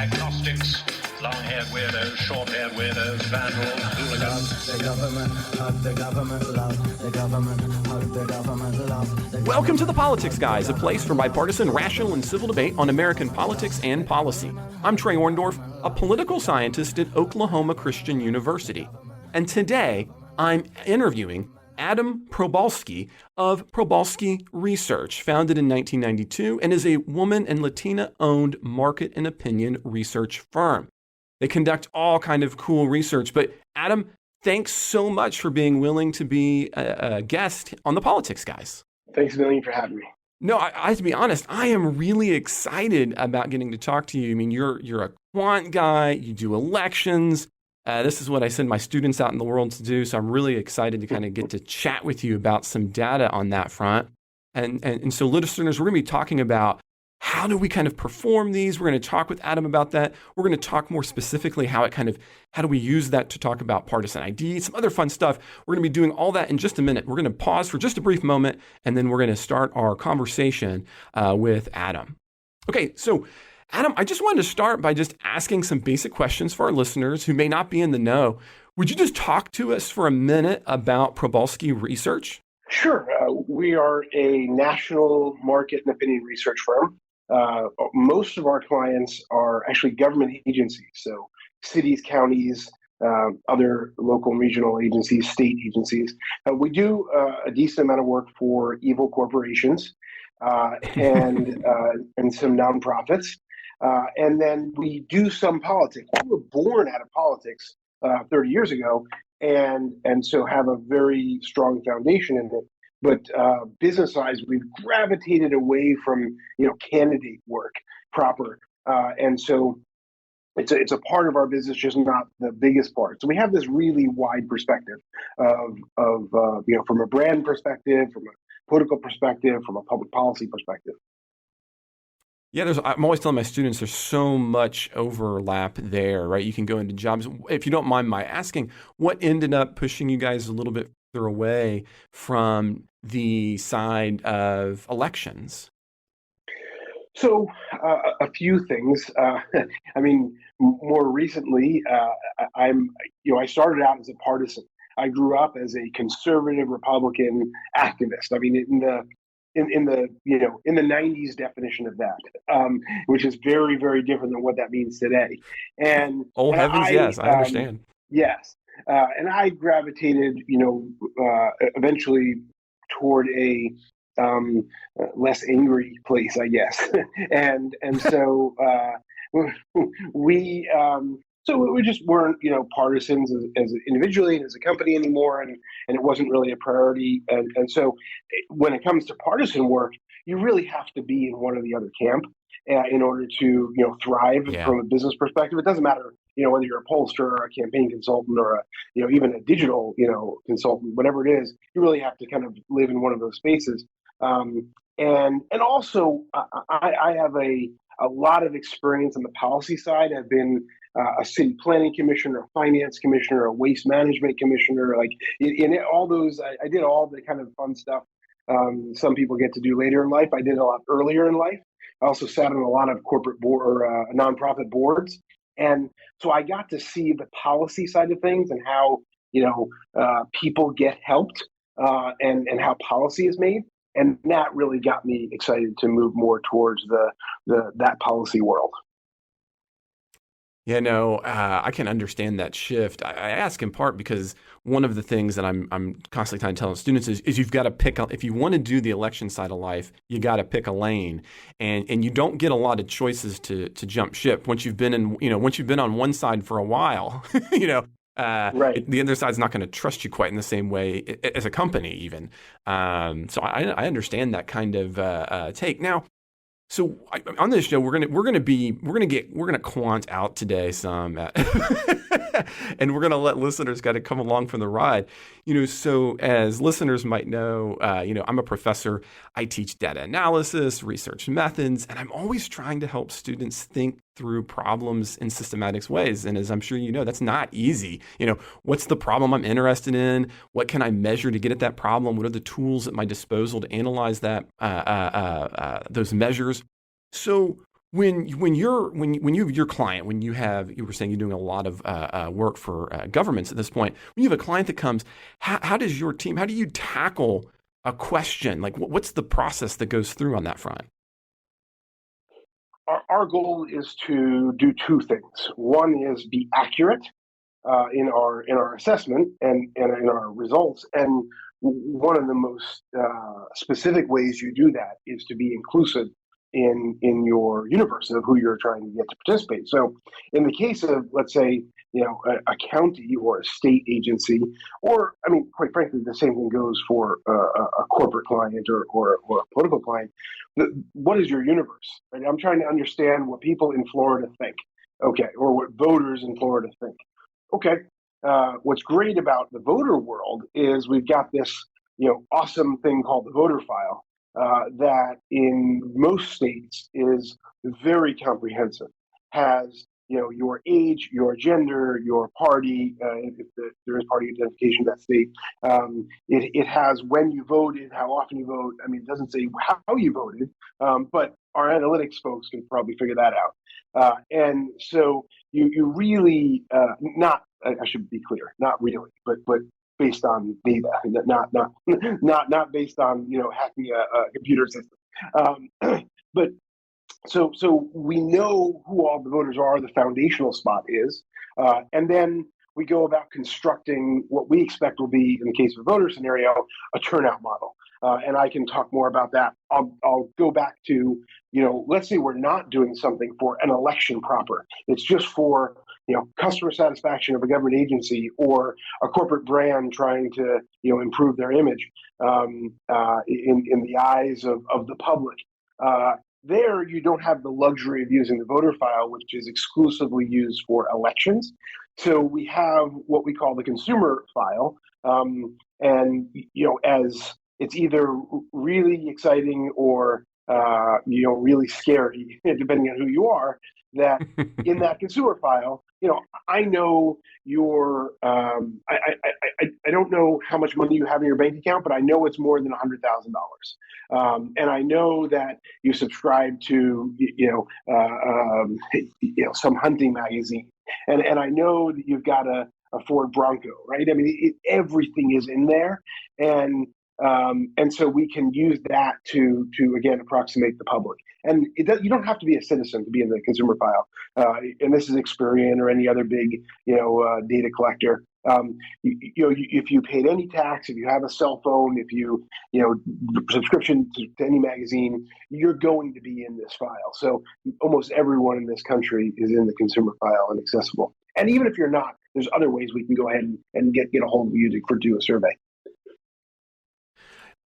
agnostics, long-haired weirdos, short-haired weirdos, vandals, hooligans. The government, hug the government, love the government, hug the government, love the Welcome to The Politics Guys, a place for bipartisan, rational, and civil debate on American politics and policy. I'm Trey Orndorff, a political scientist at Oklahoma Christian University. And today, I'm interviewing Adam Probolsky of Probolsky Research, founded in 1992, and is a woman and Latina-owned market and opinion research firm. They conduct all kind of cool research. But Adam, thanks so much for being willing to be a guest on The Politics Guys. Thanks a million for having me. No, I have to be honest, I am really excited about getting to talk to you. I mean, you're a quant guy, you do elections. This is what I send my students out in the world to do, so I'm really excited to kind of get to chat with you about some data on that front. And so listeners, we're going to be talking about how do we kind of perform these. We're going to talk with Adam about that. We're going to talk more specifically how do we use that to talk about partisan ID, some other fun stuff. We're going to be doing all that in just a minute. We're going to pause for just a brief moment, and then we're going to start our conversation with Adam. Okay, so Adam, I just wanted to start by just asking some basic questions for our listeners who may not be in the know. Would you just talk to us for a minute about Probolsky Research? Sure. We are a national market and opinion research firm. Most of our clients are actually government agencies, so cities, counties, other local and regional agencies, state agencies. We do a decent amount of work for evil corporations and some nonprofits. And then we do some politics. We were born out of politics 30 years ago, and so have a very strong foundation in it. But business-wise, we've gravitated away from candidate work proper, and so it's a part of our business, just not the biggest part. So we have this really wide perspective of from a brand perspective, from a political perspective, from a public policy perspective. Yeah, I'm always telling my students there's so much overlap there, right? You can go into jobs. If you don't mind my asking, what ended up pushing you guys a little bit further away from the side of elections? So a few things. I mean, more recently, I started out as a partisan. I grew up as a conservative Republican activist. I mean, in the 90s definition of that, which is very, very different than what that means today. Yes, I understand. Yes, and I gravitated, eventually toward a less angry place, I guess, and so we just weren't partisans as individually and as a company anymore, and it wasn't really a priority. And so when it comes to partisan work, you really have to be in one or the other camp in order to thrive from a business perspective. It doesn't matter whether you're a pollster or a campaign consultant or even a digital consultant, whatever it is. You really have to kind of live in one of those spaces. And also I have a lot of experience on the policy side. I've been a city planning commissioner, a finance commissioner, a waste management commissioner. Like in all those, I did all the kind of fun stuff some people get to do later in life. I did a lot earlier in life. I also sat on a lot of corporate board or nonprofit boards. And so I got to see the policy side of things and how, people get helped and how policy is made. And that really got me excited to move more towards that policy world. Yeah, no, I can understand that shift. I ask in part because one of the things that I'm constantly trying to tell students is you've got to pick up, if you want to do the election side of life, you got to pick a lane, and you don't get a lot of choices to jump ship once you've been on one side for a while. Right. The other side's not going to trust you quite in the same way as a company, even. So I understand that kind of take now. So on this show, we're gonna quant out today some, and we're gonna let listeners kind of come along for the ride. So as listeners might know, I'm a professor. I teach data analysis, research methods, and I'm always trying to help students think through problems in systematic ways. And as I'm sure you know, that's not easy. What's the problem I'm interested in? What can I measure to get at that problem? What are the tools at my disposal to analyze that those measures? So your client, when you were saying you're doing a lot of work for governments at this point, when you have a client that comes, how does your team, how do you tackle a question? Like, what's the process that goes through on that front? Our goal is to do two things. One is be accurate in our assessment and in our results. And one of the most specific ways you do that is to be inclusive in your universe of who you're trying to get to participate. So, in the case of, let's say, a county or a state agency, or I mean, quite frankly, the same thing goes for a corporate client or a political client. What is your universe? Right? I'm trying to understand what people in Florida think. Okay, or what voters in Florida think. Okay. What's great about the voter world is we've got this, awesome thing called the voter file that in most states is very comprehensive. Has your age, your gender, your party, if there is party identification in that state. It has when you voted, how often you vote. I mean, it doesn't say how you voted, but our analytics folks can probably figure that out. And so you really not. I should be clear, not really, but based on data, not based on hacking a computer system. But so we know who all the voters are. The foundational spot is, and then we go about constructing what we expect will be, in the case of a voter scenario, a turnout model. And I can talk more about that. I'll go back to, let's say we're not doing something for an election proper. It's just for, customer satisfaction of a government agency or a corporate brand trying to, improve their image in the eyes of the public. There, you don't have the luxury of using the voter file, which is exclusively used for elections. So we have what we call the consumer file. And, as it's either really exciting or, really scary, depending on who you are, that in that consumer file, I know your, I don't know how much money you have in your bank account, but I know it's more than $100,000. And I know that you subscribe to, some hunting magazine. And I know that you've got a Ford Bronco, right? I mean, everything is in there. And so we can use that to again approximate the public. And you don't have to be a citizen to be in the consumer file. And this is Experian or any other big data collector. If you paid any tax, if you have a cell phone, if you subscription to any magazine, you're going to be in this file. So almost everyone in this country is in the consumer file and accessible. And even if you're not, there's other ways we can go ahead and get a hold of you to do a survey.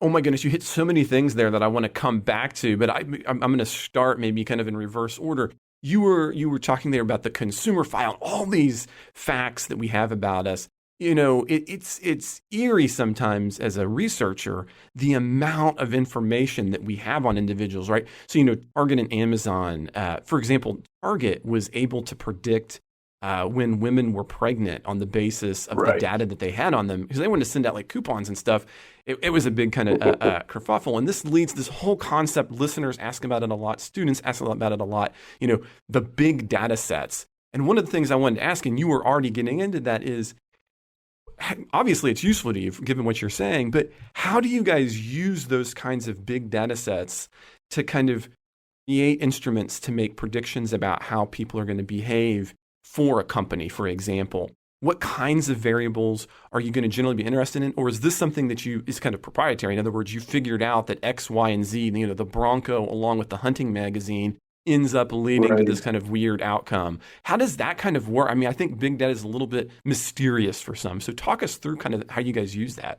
Oh my goodness, you hit so many things there that I want to come back to, but I'm going to start maybe kind of in reverse order. You were talking there about the consumer file, all these facts that we have about us. It's eerie sometimes as a researcher, the amount of information that we have on individuals, right? So, Target and Amazon, for example, Target was able to predict when women were pregnant on the basis of the data that they had on them, because they wanted to send out like coupons and stuff. It was a big kind of kerfuffle. And this leads this whole concept. Listeners ask about it a lot. Students ask about it a lot. The big data sets. And one of the things I wanted to ask, and you were already getting into that, is obviously it's useful to you given what you're saying, but how do you guys use those kinds of big data sets to kind of create instruments to make predictions about how people are going to behave for a company, for example? What kinds of variables are you going to generally be interested in? Or is this something that is kind of proprietary? In other words, you figured out that X, Y, and Z, the Bronco along with the hunting magazine ends up leading to this kind of weird outcome. How does that kind of work? I mean, I think big data is a little bit mysterious for some. So talk us through kind of how you guys use that.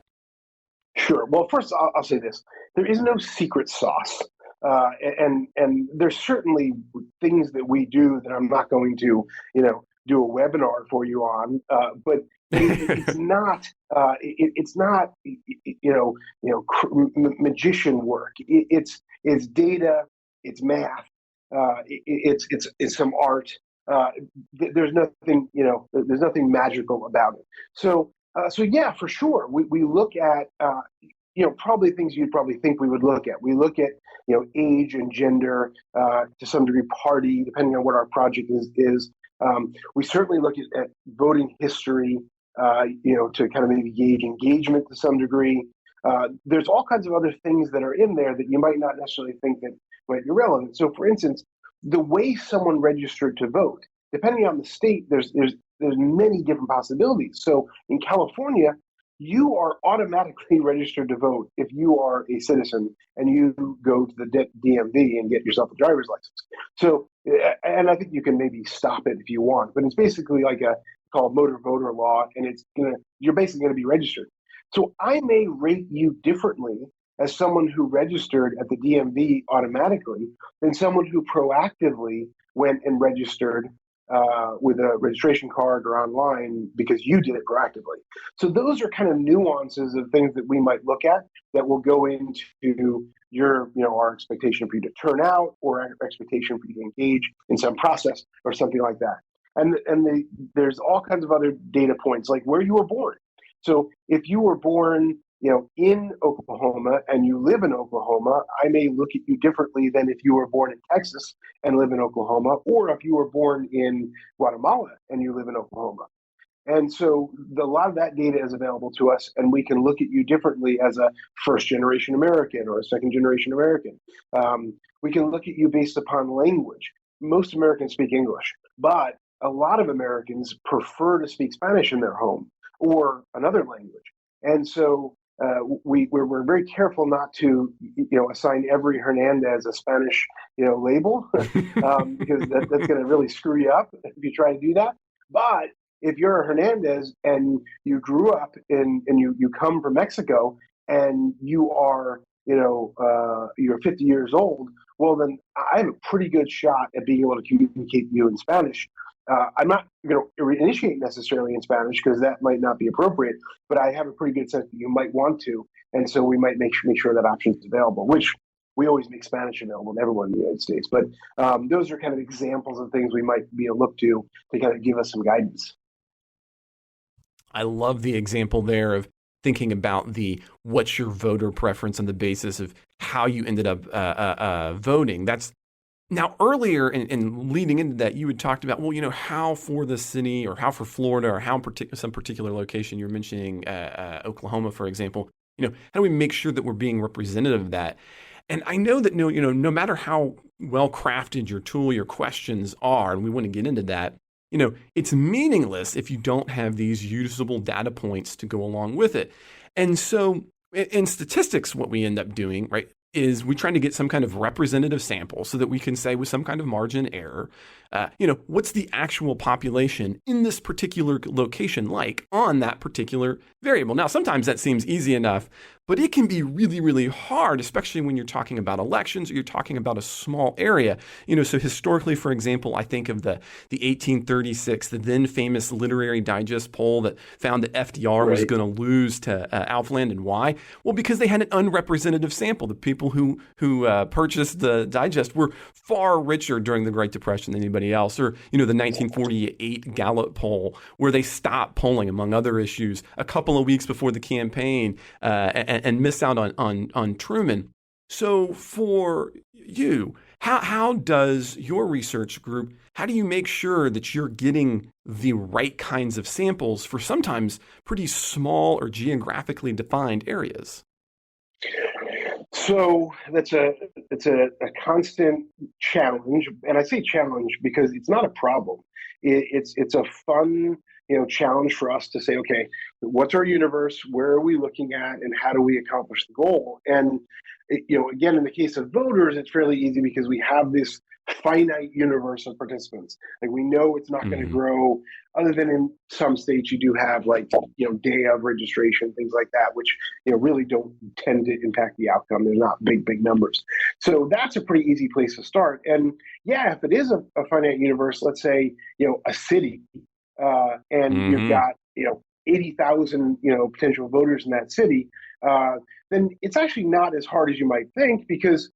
Sure. Well, first I'll say this. There is no secret sauce. And there's certainly things that we do that I'm not going to, do a webinar for you on, but it's not, magician work. It's data, it's math, it's some art. There's nothing, there's nothing magical about it. So yeah, for sure. We look at, probably things you'd probably think we would look at. We look at, age and gender, to some degree, party, depending on what our project is. We certainly look at voting history, to kind of maybe gauge engagement to some degree. There's all kinds of other things that are in there that you might not necessarily think that might be relevant. So, for instance, the way someone registered to vote, depending on the state, there's many different possibilities. So, in California, you are automatically registered to vote if you are a citizen and you go to the DMV and get yourself a driver's license. So, and I think you can maybe stop it if you want, but it's basically like a called motor voter law, and you're basically gonna be registered. So I may rate you differently as someone who registered at the DMV automatically than someone who proactively went and registered with a registration card or online because you did it proactively. So those are kind of nuances of things that we might look at that will go into our expectation for you to turn out or our expectation for you to engage in some process or something like that. And there's all kinds of other data points like where you were born. So if you were born, in Oklahoma and you live in Oklahoma, I may look at you differently than if you were born in Texas and live in Oklahoma, or if you were born in Guatemala and you live in Oklahoma. And so a lot of that data is available to us, and we can look at you differently as a first-generation American or a second-generation American. We can look at you based upon language. Most Americans speak English, but a lot of Americans prefer to speak Spanish in their home or another language. And so we're very careful not to, assign every Hernandez a Spanish, label, because that's going to really screw you up if you try to do that. But if you're a Hernandez and you grew up and you come from Mexico and you are, you're 50 years old, well, then I have a pretty good shot at being able to communicate with you in Spanish. I'm not going to initiate necessarily in Spanish because that might not be appropriate, but I have a pretty good sense that you might want to. And so we might make sure that option is available, which we always make Spanish available to everyone in the United States. But those are kind of examples of things we might be able to look to kind of give us some guidance. I love the example there of thinking about what's your voter preference on the basis of how you ended up voting. Now, earlier in leading into that, you had talked about, how for the city or how for Florida or how some particular location, you're mentioning Oklahoma, for example, how do we make sure that we're being representative of that? And I know that, no matter how well crafted your tool, your questions are, and we want to get into that, it's meaningless if you don't have these usable data points to go along with it. And so in statistics, what we end up doing, right, is we're trying to get some kind of representative sample so that we can say with some kind of margin error, what's the actual population in this particular location like on that particular variable. Now, sometimes that seems easy enough, but it can be really, really hard, especially when you're talking about elections or you're talking about a small area. So historically, for example, I think of the 1836, the then famous Literary Digest poll that found that FDR was going to lose to Alfland, and why? Well, because they had an unrepresentative sample. The people who purchased the digest were far richer during the Great Depression than anybody else. Or, the 1948 Gallup poll, where they stopped polling, among other issues, a couple of weeks before the campaign and missed out on Truman. So for you, how does your research group, how do you make sure that you're getting the right kinds of samples for sometimes pretty small or geographically defined areas? So it's a constant challenge, and I say challenge because it's not a problem. It's a fun challenge for us to say, okay, what's our universe? Where are we looking at, and how do we accomplish the goal? And again, in the case of voters, it's fairly easy because we have this finite universe of participants. Like we know it's not going to grow, other than in some states you do have day of registration, things like that, which really don't tend to impact the outcome. They're not big numbers. So that's a pretty easy place to start. And yeah, if it is a finite universe, let's say a city, and you've got 80,000 potential voters in that city, then it's actually not as hard as you might think, because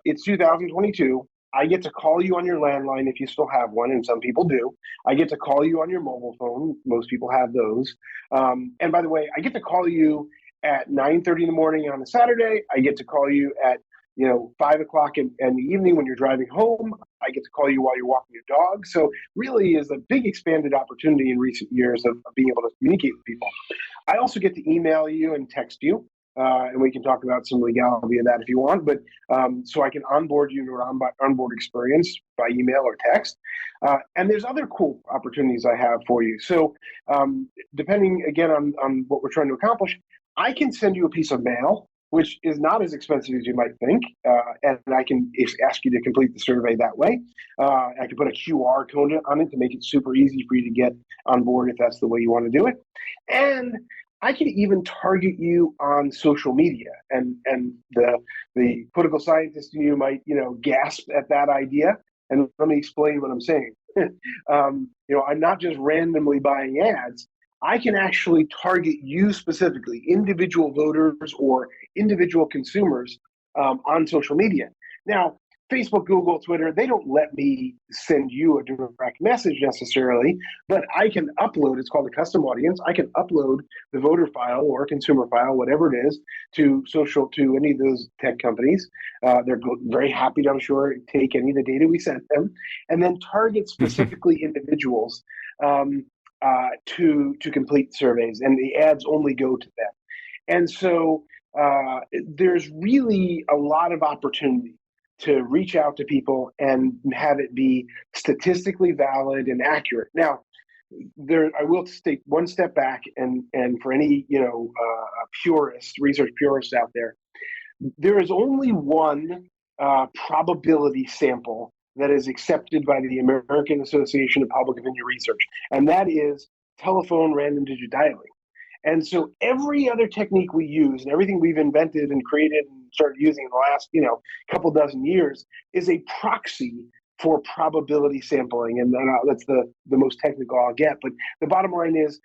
it's 2022. I get to call you on your landline if you still have one, and some people do. I get to call you on your mobile phone. Most people have those. And by the way, I get to call you at 9:30 in the morning on a Saturday. I get to call you at 5 o'clock in the evening when you're driving home. I get to call you while you're walking your dog. So really is a big expanded opportunity in recent years of being able to communicate with people. I also get to email you and text you. And we can talk about some legality of that if you want, but so I can onboard you to an onboard experience by email or text. And there's other cool opportunities I have for you. So depending, again, on what we're trying to accomplish, I can send you a piece of mail, which is not as expensive as you might think. And I can ask you to complete the survey that way. I can put a QR code on it to make it super easy for you to get on board if that's the way you want to do it. And I can even target you on social media, and the political scientist in you might gasp at that idea. And let me explain what I'm saying. I'm not just randomly buying ads. I can actually target you specifically, individual voters or individual consumers on social media. Now, Facebook, Google, Twitter, they don't let me send you a direct message necessarily, but I can upload, it's called a custom audience. I can upload the voter file or consumer file, whatever it is, to any of those tech companies. They're very happy to, I'm sure, take any of the data we sent them and then target specifically individuals to complete surveys, and the ads only go to them. And so there's really a lot of opportunity to reach out to people and have it be statistically valid and accurate. Now, I will take one step back, and for any research purists out there is only one probability sample that is accepted by the American Association of Public Opinion Research, and that is telephone random digit dialing. And so every other technique we use and everything we've invented and created and started using in the last, couple dozen years is a proxy for probability sampling. And that's the most technical I'll get. But the bottom line is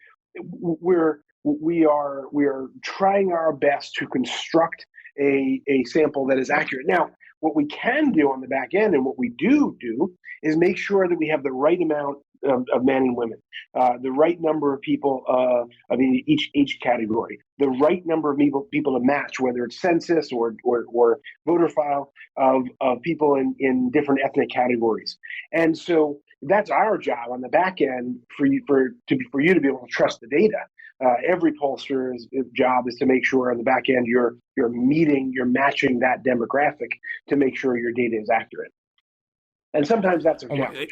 we are trying our best to construct a sample that is accurate. Now, what we can do on the back end, and what we do is make sure that we have the right amount of men and women, the right number of people of each category, the right number of people to match, whether it's census or voter file of people in different ethnic categories. And so that's our job on the back end for you to be able to trust the data. Every pollster's job is to make sure on the back end you're matching that demographic to make sure your data is accurate. And sometimes that's a challenge.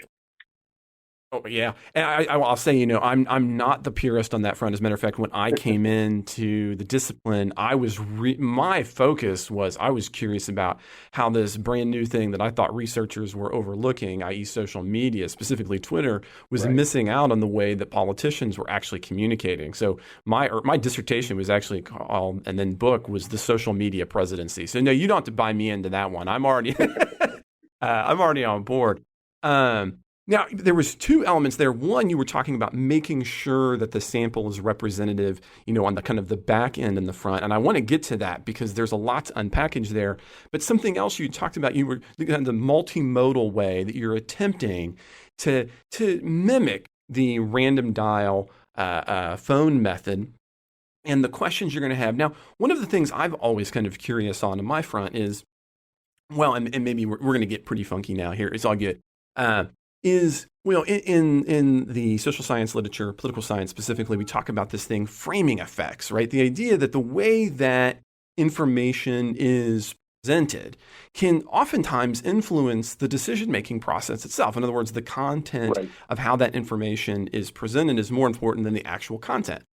Oh yeah, and I'll say, I'm not the purist on that front. As a matter of fact, when I came into the discipline, my focus was I was curious about how this brand new thing that I thought researchers were overlooking, i.e., social media, specifically Twitter, was missing out on the way that politicians were actually communicating. So my dissertation was actually called, and then book was The Social Media Presidency. So no, you don't have to buy me into that one. I'm already on board. Now, there was two elements there. One, you were talking about making sure that the sample is representative, on the kind of the back end and the front. And I want to get to that because there's a lot to unpackage there. But something else you talked about, you were looking at the multimodal way that you're attempting to mimic the random dial phone method and the questions you're going to have. Now, one of the things I've always kind of curious on my front is, well, and maybe we're going to get pretty funky now here. It's all good. In the social science literature, political science specifically, we talk about this thing, framing effects, right? The idea that the way that information is presented can oftentimes influence the decision-making process itself. In other words, the content of how that information is presented is more important than the actual content.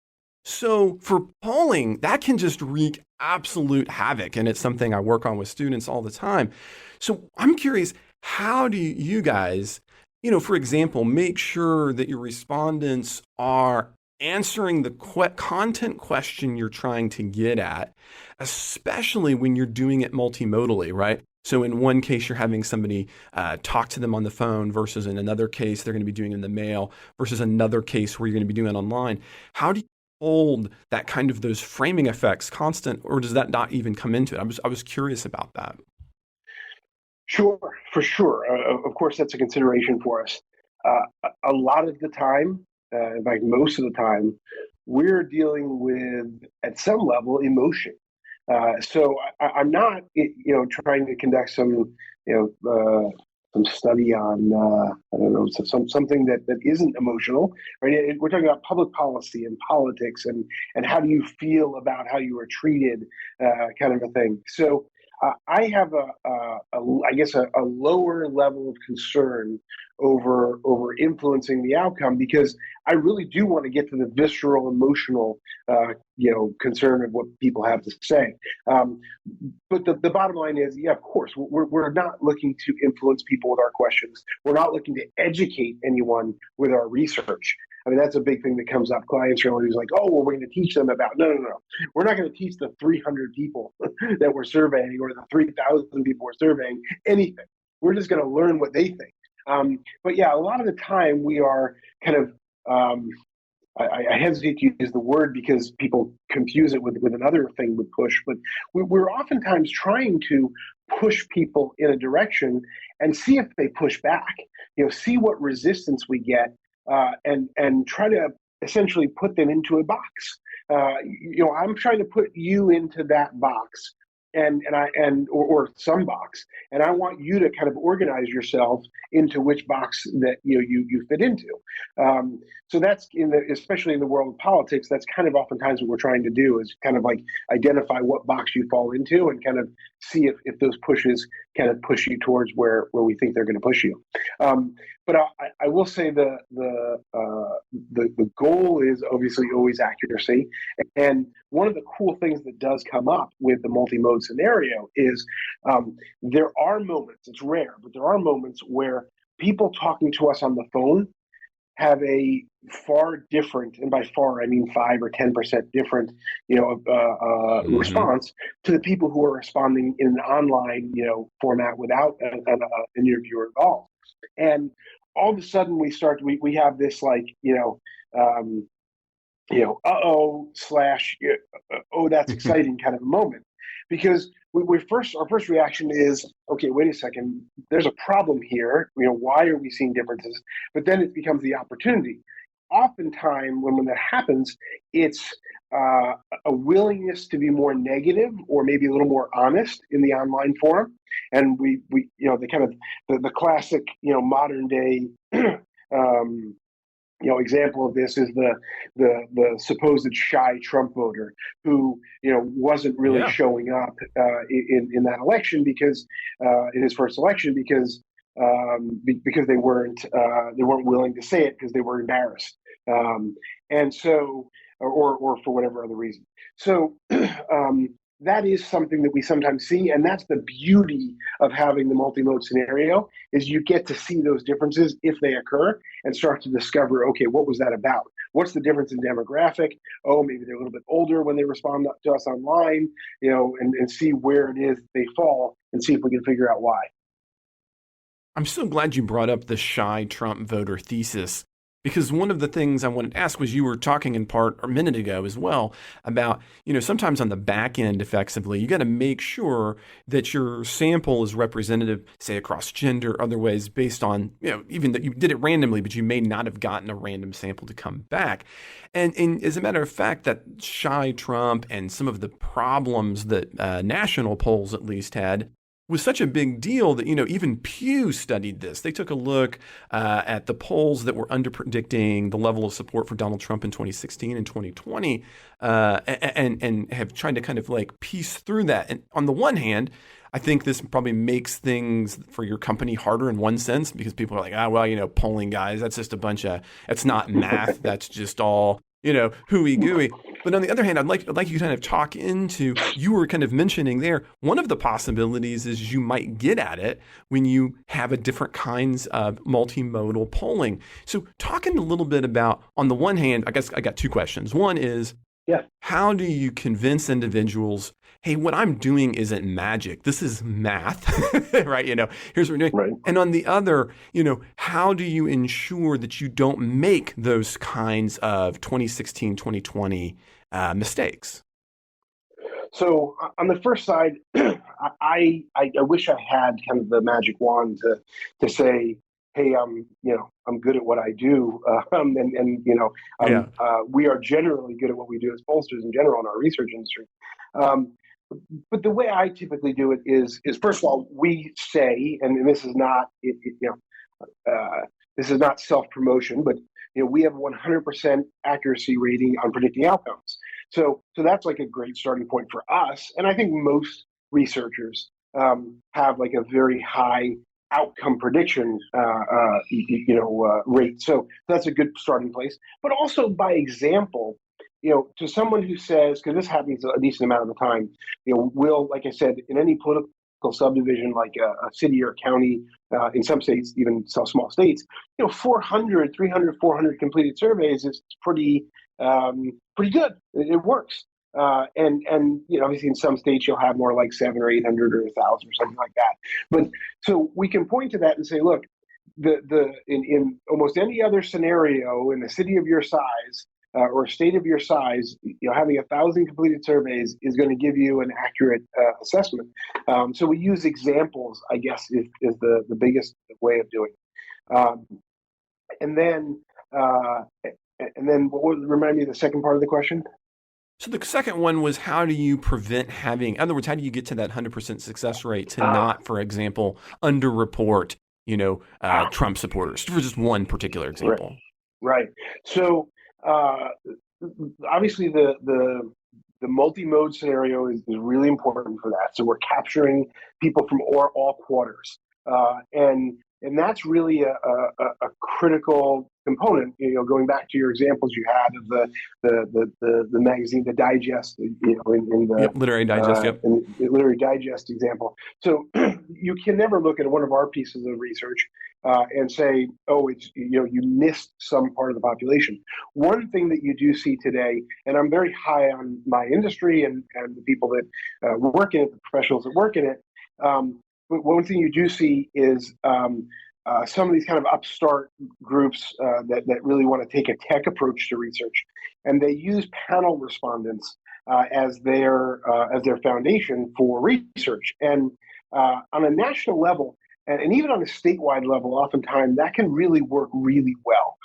So for polling, that can just wreak absolute havoc, and it's something I work on with students all the time. So I'm curious, how do you guys, for example, make sure that your respondents are answering the content question you're trying to get at, especially when you're doing it multimodally, right? So in one case, you're having somebody talk to them on the phone versus in another case, they're going to be doing it in the mail versus another case where you're going to be doing it online. How do you hold that kind of those framing effects constant, or does that not even come into it? I was curious about that. Sure, for sure. Of course, that's a consideration for us. A lot of the time, in fact, most of the time, we're dealing with, at some level, emotion. I'm not, trying to conduct some study on, I don't know, something that isn't emotional, right? We're talking about public policy and politics, and how do you feel about how you are treated, kind of a thing. So I have I guess a lower level of concern over influencing the outcome, because I really do want to get to the visceral, emotional, concern of what people have to say. But the bottom line is, yeah, of course, we're not looking to influence people with our questions. We're not looking to educate anyone with our research. I mean, that's a big thing that comes up. Clients are always like, oh, well, we're going to teach them about, no. We're not going to teach the 300 people that we're surveying, or the 3,000 people we're surveying, anything. We're just going to learn what they think. But yeah, a lot of the time we are kind of, I hesitate to use the word because people confuse it with another thing with push, but we're oftentimes trying to push people in a direction and see if they push back, see what resistance we get, and try to essentially put them into a box. I'm trying to put you into that box, or some box, and I want you to kind of organize yourself into which box that you fit into. So that's especially in the world of politics, that's kind of oftentimes what we're trying to do, is kind of like identify what box you fall into, and kind of see if those pushes kind of push you towards where we think they're going to push you. But I will say the goal is obviously always accuracy. And one of the cool things that does come up with the multi-mode scenario is, there are moments, it's rare, but there are moments where people talking to us on the phone have a far different, and by far I mean 5 or 10% different, response to the people who are responding in an online, format without an interviewer involved. And all of a sudden we have this like, oh, that's exciting kind of a moment, because our first reaction is, okay, wait a second, there's a problem here. Why are we seeing differences? But then it becomes the opportunity. Oftentimes, when that happens, it's a willingness to be more negative, or maybe a little more honest in the online forum. And we the kind of the classic, modern day example of this is the supposed shy Trump voter who wasn't really showing up in that election, because in his first election, because they weren't willing to say it because they were embarrassed, and so or for whatever other reason. So that is something that we sometimes see, and that's the beauty of having the multi-mode scenario, is you get to see those differences if they occur, and start to discover, okay, what was that about? What's the difference in demographic? Oh, maybe they're a little bit older when they respond to us online, and see where it is they fall, and see if we can figure out why. I'm so glad you brought up the shy Trump voter thesis, because one of the things I wanted to ask was, you were talking in part a minute ago as well about, sometimes on the back end, effectively, you got to make sure that your sample is representative, say across gender, other ways, based on, even that you did it randomly, but you may not have gotten a random sample to come back. And as a matter of fact, that shy Trump and some of the problems that national polls at least had was such a big deal that, even Pew studied this. They took a look at the polls that were underpredicting the level of support for Donald Trump in 2016 and 2020, and have tried to kind of like piece through that. And on the one hand, I think this probably makes things for your company harder in one sense, because people are like, polling guys, that's just it's not math. That's just all, hooey gooey. But on the other hand, I'd like you to kind of talk into, you were kind of mentioning there, one of the possibilities is you might get at it when you have a different kinds of multimodal polling. So talking a little bit about, on the one hand, I guess I got two questions. One is, how do you convince individuals, hey, what I'm doing isn't magic. This is math, right? Here's what we're doing. Right. And on the other, how do you ensure that you don't make those kinds of 2016, 2020 mistakes? So on the first side, I wish I had kind of the magic wand to say, hey, I'm good at what I do, Yeah. we are generally good at what we do as pollsters in general in our research industry. Um, but the way I typically do it is first of all, we say, and this is not this is not self promotion, but we have 100% accuracy rating on predicting outcomes. So that's like a great starting point for us, and I think most researchers have like a very high outcome prediction rate. So that's a good starting place. But also by example, to someone who says, because this happens a decent amount of the time, will, like I said, in any political subdivision, like a city or a county, in some states, even some small states, 400, 300, 400 completed surveys is pretty good. It works. And obviously in some states you'll have more like 700 or 800 or 1,000 or something like that. But so we can point to that and say, look, in almost any other scenario in a city of your size or a state of your size, having 1,000 completed surveys is going to give you an accurate assessment. So we use examples, I guess, is the biggest way of doing it. And then what would remind me of the second part of the question? So the second one was, how do you prevent having, in other words, how do you get to that 100% success rate to not, for example, underreport, Trump supporters, for just one particular example? Right. So obviously the multi-mode scenario is really important for that. So we're capturing people from all quarters, and that's really a critical component. Going back to your examples you had of the magazine, the digest, in the Literary Digest. in the Literary Digest example. So you can never look at one of our pieces of research and say, oh, it's you missed some part of the population. One thing that you do see today, and I'm very high on my industry and the people that work in it, the professionals that work in it. But one thing you do see is some of these kind of upstart groups that really want to take a tech approach to research, and they use panel respondents as their foundation for research. And on a national level, and even on a statewide level, oftentimes that can really work really well.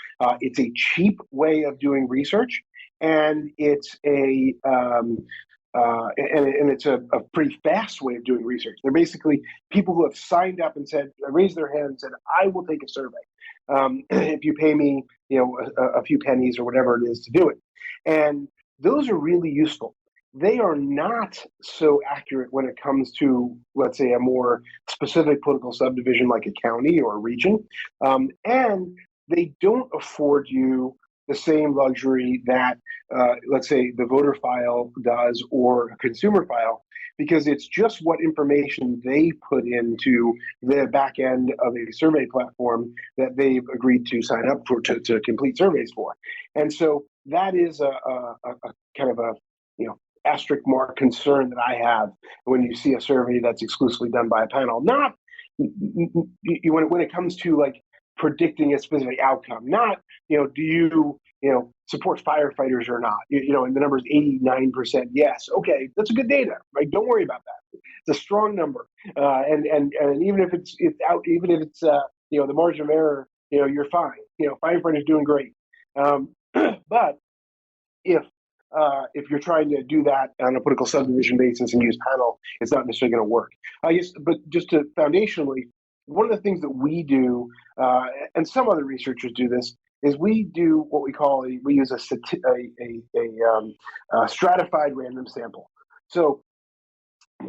It's a cheap way of doing research, and it's it's a pretty fast way of doing research. They're basically people who have signed up and raised their hand and said, I will take a survey if you pay me, a few pennies or whatever it is to do it. And those are really useful. They are not so accurate when it comes to, let's say, a more specific political subdivision like a county or a region. And they don't afford you the same luxury that, let's say, the voter file does or a consumer file, because it's just what information they put into the back end of a survey platform that they've agreed to sign up for to complete surveys for. And so that is a kind of a asterisk mark concern that I have when you see a survey that's exclusively done by a panel. Not when it comes to like predicting a specific outcome. Not do you support firefighters or not? And the number is 89% yes. Okay, that's a good data, right? Don't worry about that. It's a strong number, and even if it's out, even if it's the margin of error, you're fine. Firefighters doing great, but if you're trying to do that on a political subdivision basis and use panel, it's not necessarily going to work. I guess, but just to foundationally, one of the things that we do, and some other researchers do this, is we do what we use a stratified random sample. So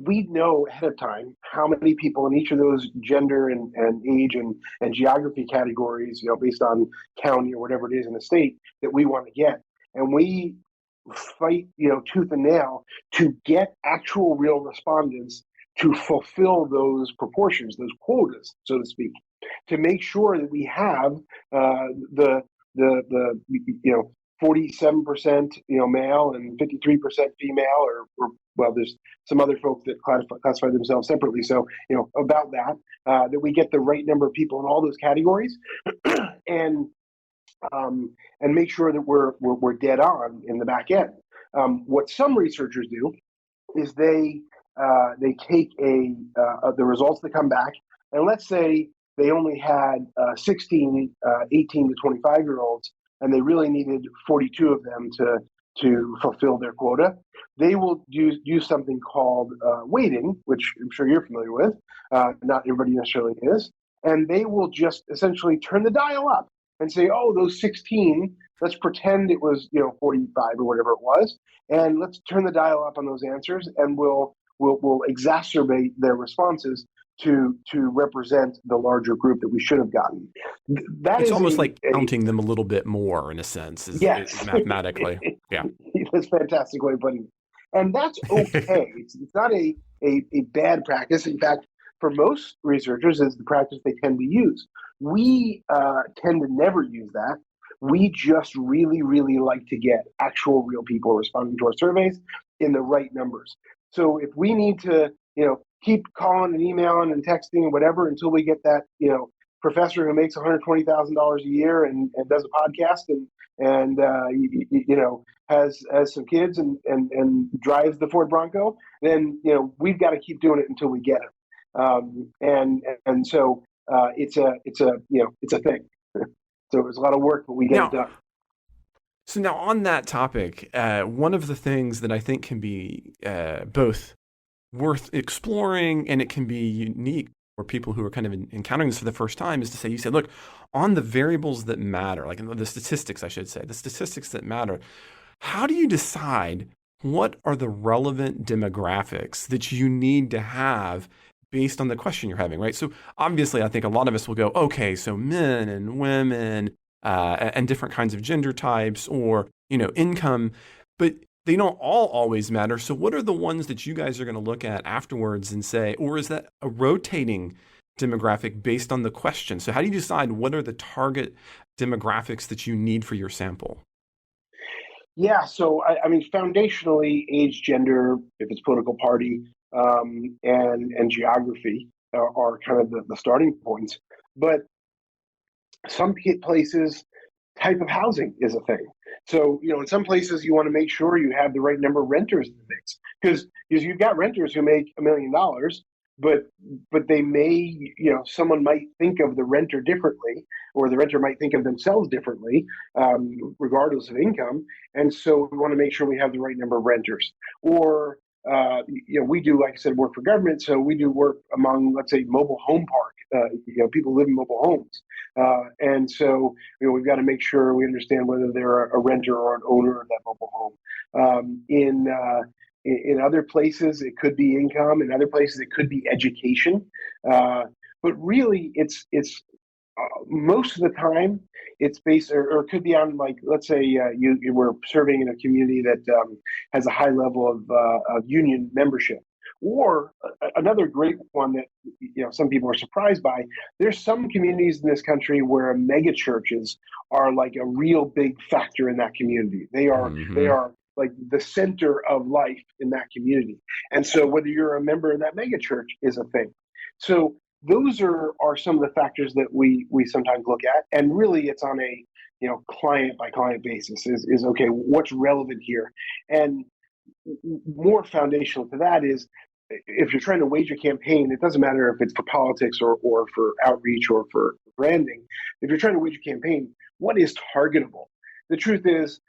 we know ahead of time how many people in each of those gender and age and geography categories, based on county or whatever it is in the state that we want to get, and we fight tooth and nail to get actual real respondents to fulfill those proportions, those quotas, so to speak, to make sure that we have the 47% male and 53% female, or well, there's some other folks that classify themselves separately. So about that we get the right number of people in all those categories, and make sure that we're dead on in the back end. What some researchers do is they take the results that come back, and let's say they only had 16, 18 to 25-year-olds, and they really needed 42 of them to fulfill their quota. They will use something called weighting, which I'm sure you're familiar with. Not everybody necessarily is. And they will just essentially turn the dial up and say, oh, those 16, let's pretend it was 45 or whatever it was, and let's turn the dial up on those answers, and we'll exacerbate their responses to represent the larger group that we should have gotten. It's almost like counting them a little bit more, in a sense, yes. Mathematically. Yeah, that's a fantastic way of putting it. And that's okay. It's not a bad practice. In fact, for most researchers, is the practice they tend to use. We tend to never use that. We just really, really like to get actual real people responding to our surveys in the right numbers. So if we need to, keep calling and emailing and texting and whatever until we get that, professor who makes $120,000 a year and does a podcast and has some kids and drives the Ford Bronco, then we've got to keep doing it until we get it. So it's a thing. So it's a lot of work, but we get it done. So now on that topic, one of the things that I think can be both worth exploring and it can be unique for people who are kind of encountering this for the first time is to say, you said, look, on the variables that matter, like the statistics, I should say, the statistics that matter, how do you decide what are the relevant demographics that you need to have based on the question you're having, right? So obviously, I think a lot of us will go, okay, so men and women and different kinds of gender types or, income, but they don't all always matter. So what are the ones that you guys are going to look at afterwards and say, or is that a rotating demographic based on the question? So how do you decide what are the target demographics that you need for your sample? Yeah, so I mean, foundationally, age, gender, if it's political party, and geography are kind of the starting points. But some places, type of housing is a thing. So, in some places you want to make sure you have the right number of renters in the mix because you've got renters who make $1 million, but they may, someone might think of the renter differently, or the renter might think of themselves differently, regardless of income. And so we want to make sure we have the right number of renters. Or we do, like I said, work for government. So we do work among, let's say, mobile home park. People live in mobile homes. And so, we've got to make sure we understand whether they're a renter or an owner of that mobile home. In other places, it could be income. In other places, it could be education. But really, it's most of the time, it's based, or it could be on, like, let's say you were serving in a community that has a high level of union membership. Or another great one that some people are surprised by. There's some communities in this country where mega churches are like a real big factor in that community. They are like the center of life in that community. And so whether you're a member of that mega church is a thing. So those are some of the factors that we sometimes look at, and really it's on a client by client basis. Is okay, what's relevant here, and more foundational to that is if you're trying to wage a campaign, it doesn't matter if it's for politics or for outreach or for branding. If you're trying to wage a campaign, what is targetable? The truth is,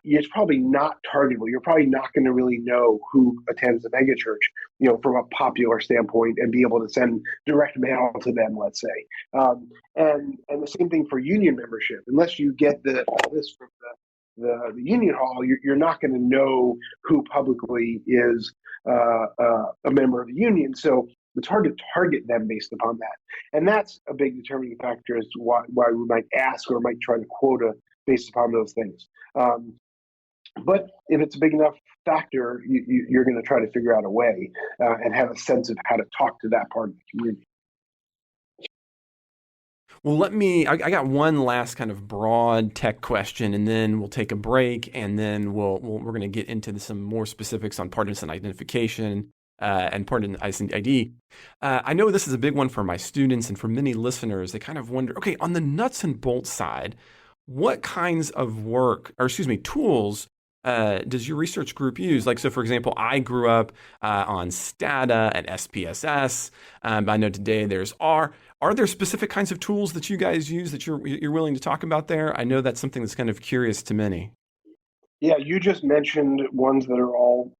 it's probably not targetable. You're probably not going to really know who attends the megachurch, from a popular standpoint, and be able to send direct mail to them, let's say. And the same thing for union membership. Unless you get the list from the union hall, you're not going to know who publicly is a member of the union. So it's hard to target them based upon that. And that's a big determining factor as to why we might ask or might try to quota based upon those things. But if it's a big enough factor, you're going to try to figure out a way and have a sense of how to talk to that part of the community. Well, I got one last kind of broad tech question, and then we'll take a break, and then we're going to get into some more specifics on partisan identification and partisan ID. I know this is a big one for my students and for many listeners. They kind of wonder, okay, on the nuts and bolts side, what kinds of tools does your research group use? Like, so for example, I grew up on Stata and SPSS. I know today there's R. Are there specific kinds of tools that you guys use that you're willing to talk about there? I know that's something that's kind of curious to many. Yeah, you just mentioned ones that are all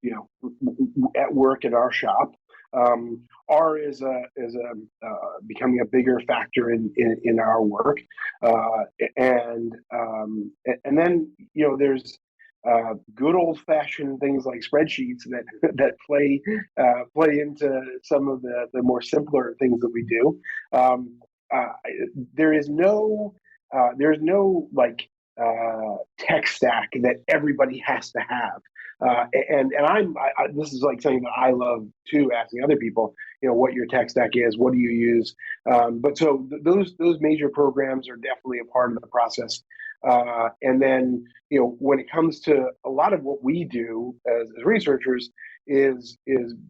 at work in our shop. R is becoming a bigger factor in our work, and then there's good old fashioned things like spreadsheets that play into some of the more simpler things that we do. Uh, there is no like tech stack that everybody has to have. And this is like something that I love too, asking other people, what your tech stack is, what do you use? But so those major programs are definitely a part of the process. And then, when it comes to a lot of what we do as researchers is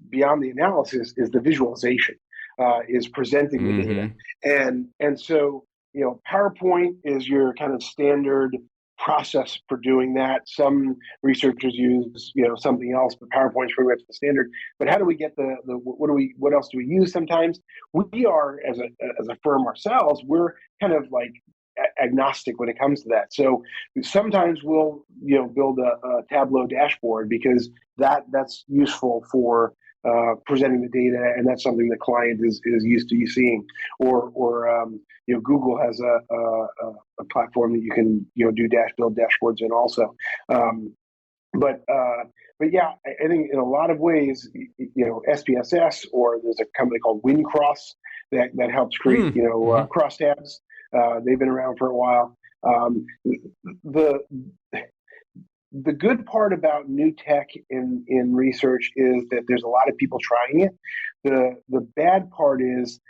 beyond the analysis, is the visualization, is presenting the data. And so, PowerPoint is your kind of standard process for doing that. Some researchers use, something else, but PowerPoint's pretty much the standard. But how do we get what else do we use sometimes? We are, as a firm ourselves, we're kind of like agnostic when it comes to that. So sometimes we'll, build a Tableau dashboard because that's useful for presenting the data, and that's something the client is used to seeing. Or Google has a platform that you can build dashboards in also. But yeah, I think in a lot of ways, SPSS, or there's a company called WinCross that helps create crosstabs. They've been around for a while. The good part about new tech in research is that there's a lot of people trying it. The bad part is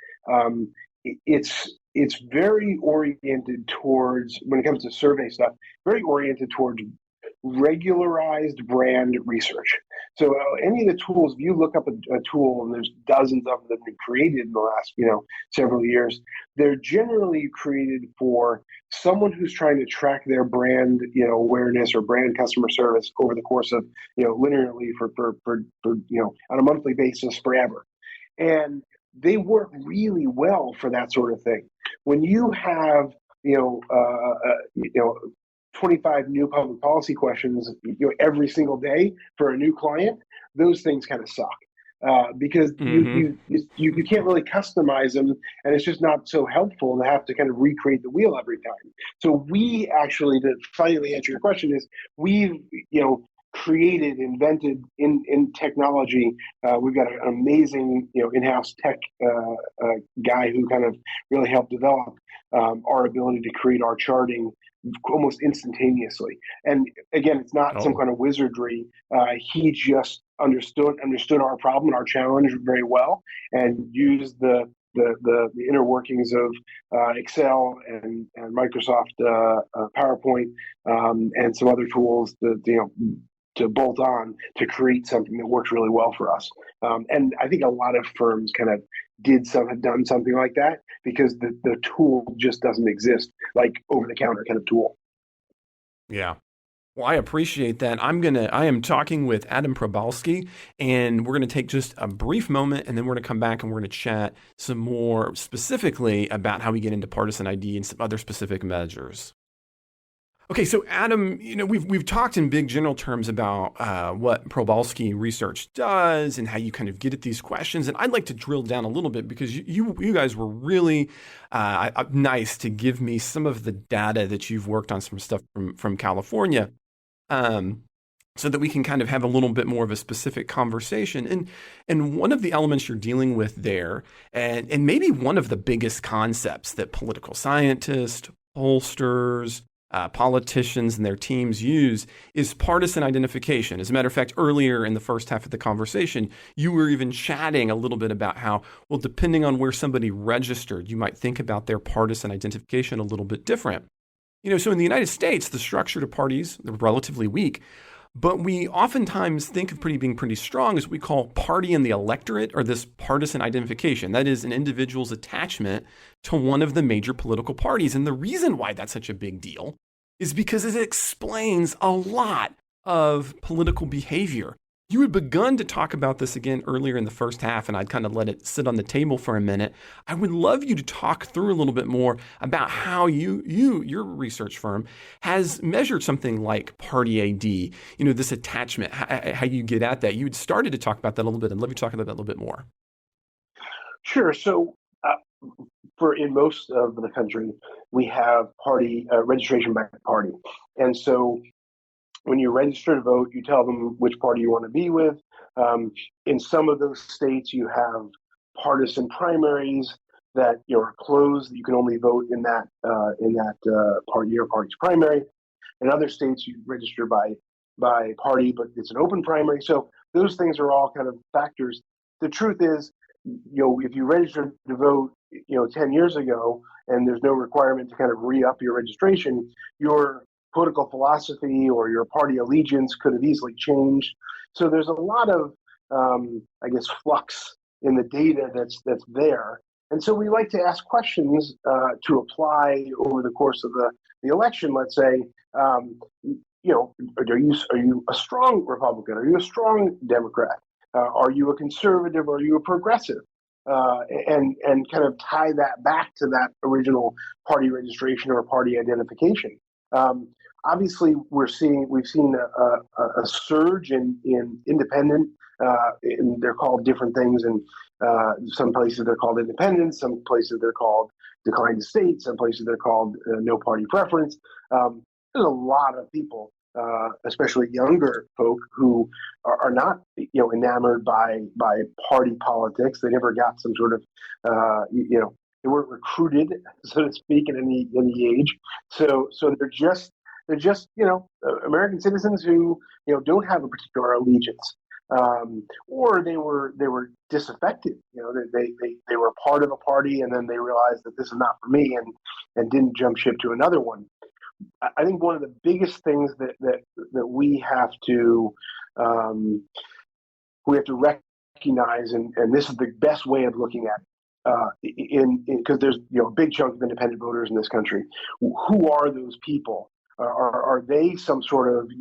it's very oriented towards, when it comes to survey stuff, very oriented towards regularized brand research. So any of the tools, if you look up a tool, and there's dozens of them created in the last several years, they're generally created for someone who's trying to track their brand awareness or brand customer service over the course of linearly for on a monthly basis forever. And they work really well for that sort of thing. When you have 25 new public policy questions every single day for a new client, those things kind of suck. Because you can't really customize them, and it's just not so helpful to have to kind of recreate the wheel every time. So we actually, to finally answer your question, is we've created, invented in technology. We've got an amazing in-house tech guy who kind of really helped develop our ability to create our charting almost instantaneously. And again, it's not some kind of wizardry. He just understood our problem, our challenge very well, and used the inner workings of Excel and Microsoft PowerPoint and some other tools to bolt on to create something that works really well for us. And I think a lot of firms kind of have done something like that because the tool just doesn't exist, like over-the-counter kind of tool. Yeah. Well, I appreciate that. I am talking with Adam Probolsky, and we're going to take just a brief moment, and then we're going to come back and we're going to chat some more specifically about how we get into partisan ID and some other specific measures. Okay, so Adam, we've talked in big general terms about what Probolsky research does and how you kind of get at these questions, and I'd like to drill down a little bit because you guys were really nice to give me some of the data that you've worked on, some stuff from California, so that we can kind of have a little bit more of a specific conversation. And one of the elements you're dealing with there, and maybe one of the biggest concepts that political scientists, pollsters, politicians and their teams use is partisan identification. As a matter of fact, earlier in the first half of the conversation, you were even chatting a little bit about how, well, depending on where somebody registered, you might think about their partisan identification a little bit different. So in the United States, the structure to parties, they're relatively weak, but we oftentimes think of being pretty strong as what we call party in the electorate, or this partisan identification. That is an individual's attachment to one of the major political parties. And the reason why that's such a big deal is because it explains a lot of political behavior. You had begun to talk about this again earlier in the first half, and I'd kind of let it sit on the table for a minute. I would love you to talk through a little bit more about how your research firm has measured something like Party AD, this attachment, how you get at that. You had started to talk about that a little bit, and let me talk about that a little bit more. Sure. So in most of the country, we have party registration by party. And so when you register to vote, you tell them which party you want to be with. In some of those states, you have partisan primaries that are closed. You can only vote in that party, your party's primary. In other states, you register by party, but it's an open primary. So those things are all kind of factors. The truth is, if you registered to vote, 10 years ago, and there's no requirement to kind of re-up your registration, your political philosophy or your party allegiance could have easily changed. So there's a lot of, flux in the data that's there. And so we like to ask questions to apply over the course of the election. Let's say, are you a strong Republican? Are you a strong Democrat? Are you a conservative? Are you a progressive? And kind of tie that back to that original party registration or party identification. Obviously, we've seen a surge in independent, and they're called different things. And some places they're called independents, some places they're called decline to state, some places they're called no party preference. There's a lot of people, especially younger folk, who are not enamored by party politics. They never got some sort of they weren't recruited, so to speak, at any age. So they're just American citizens who don't have a particular allegiance, or they were disaffected. They were part of a party and then they realized that this is not for me and didn't jump ship to another one. I think one of the biggest things that we have to recognize, and this is the best way of looking at it, because there's a big chunk of independent voters in this country. Who are those people? Are they some sort of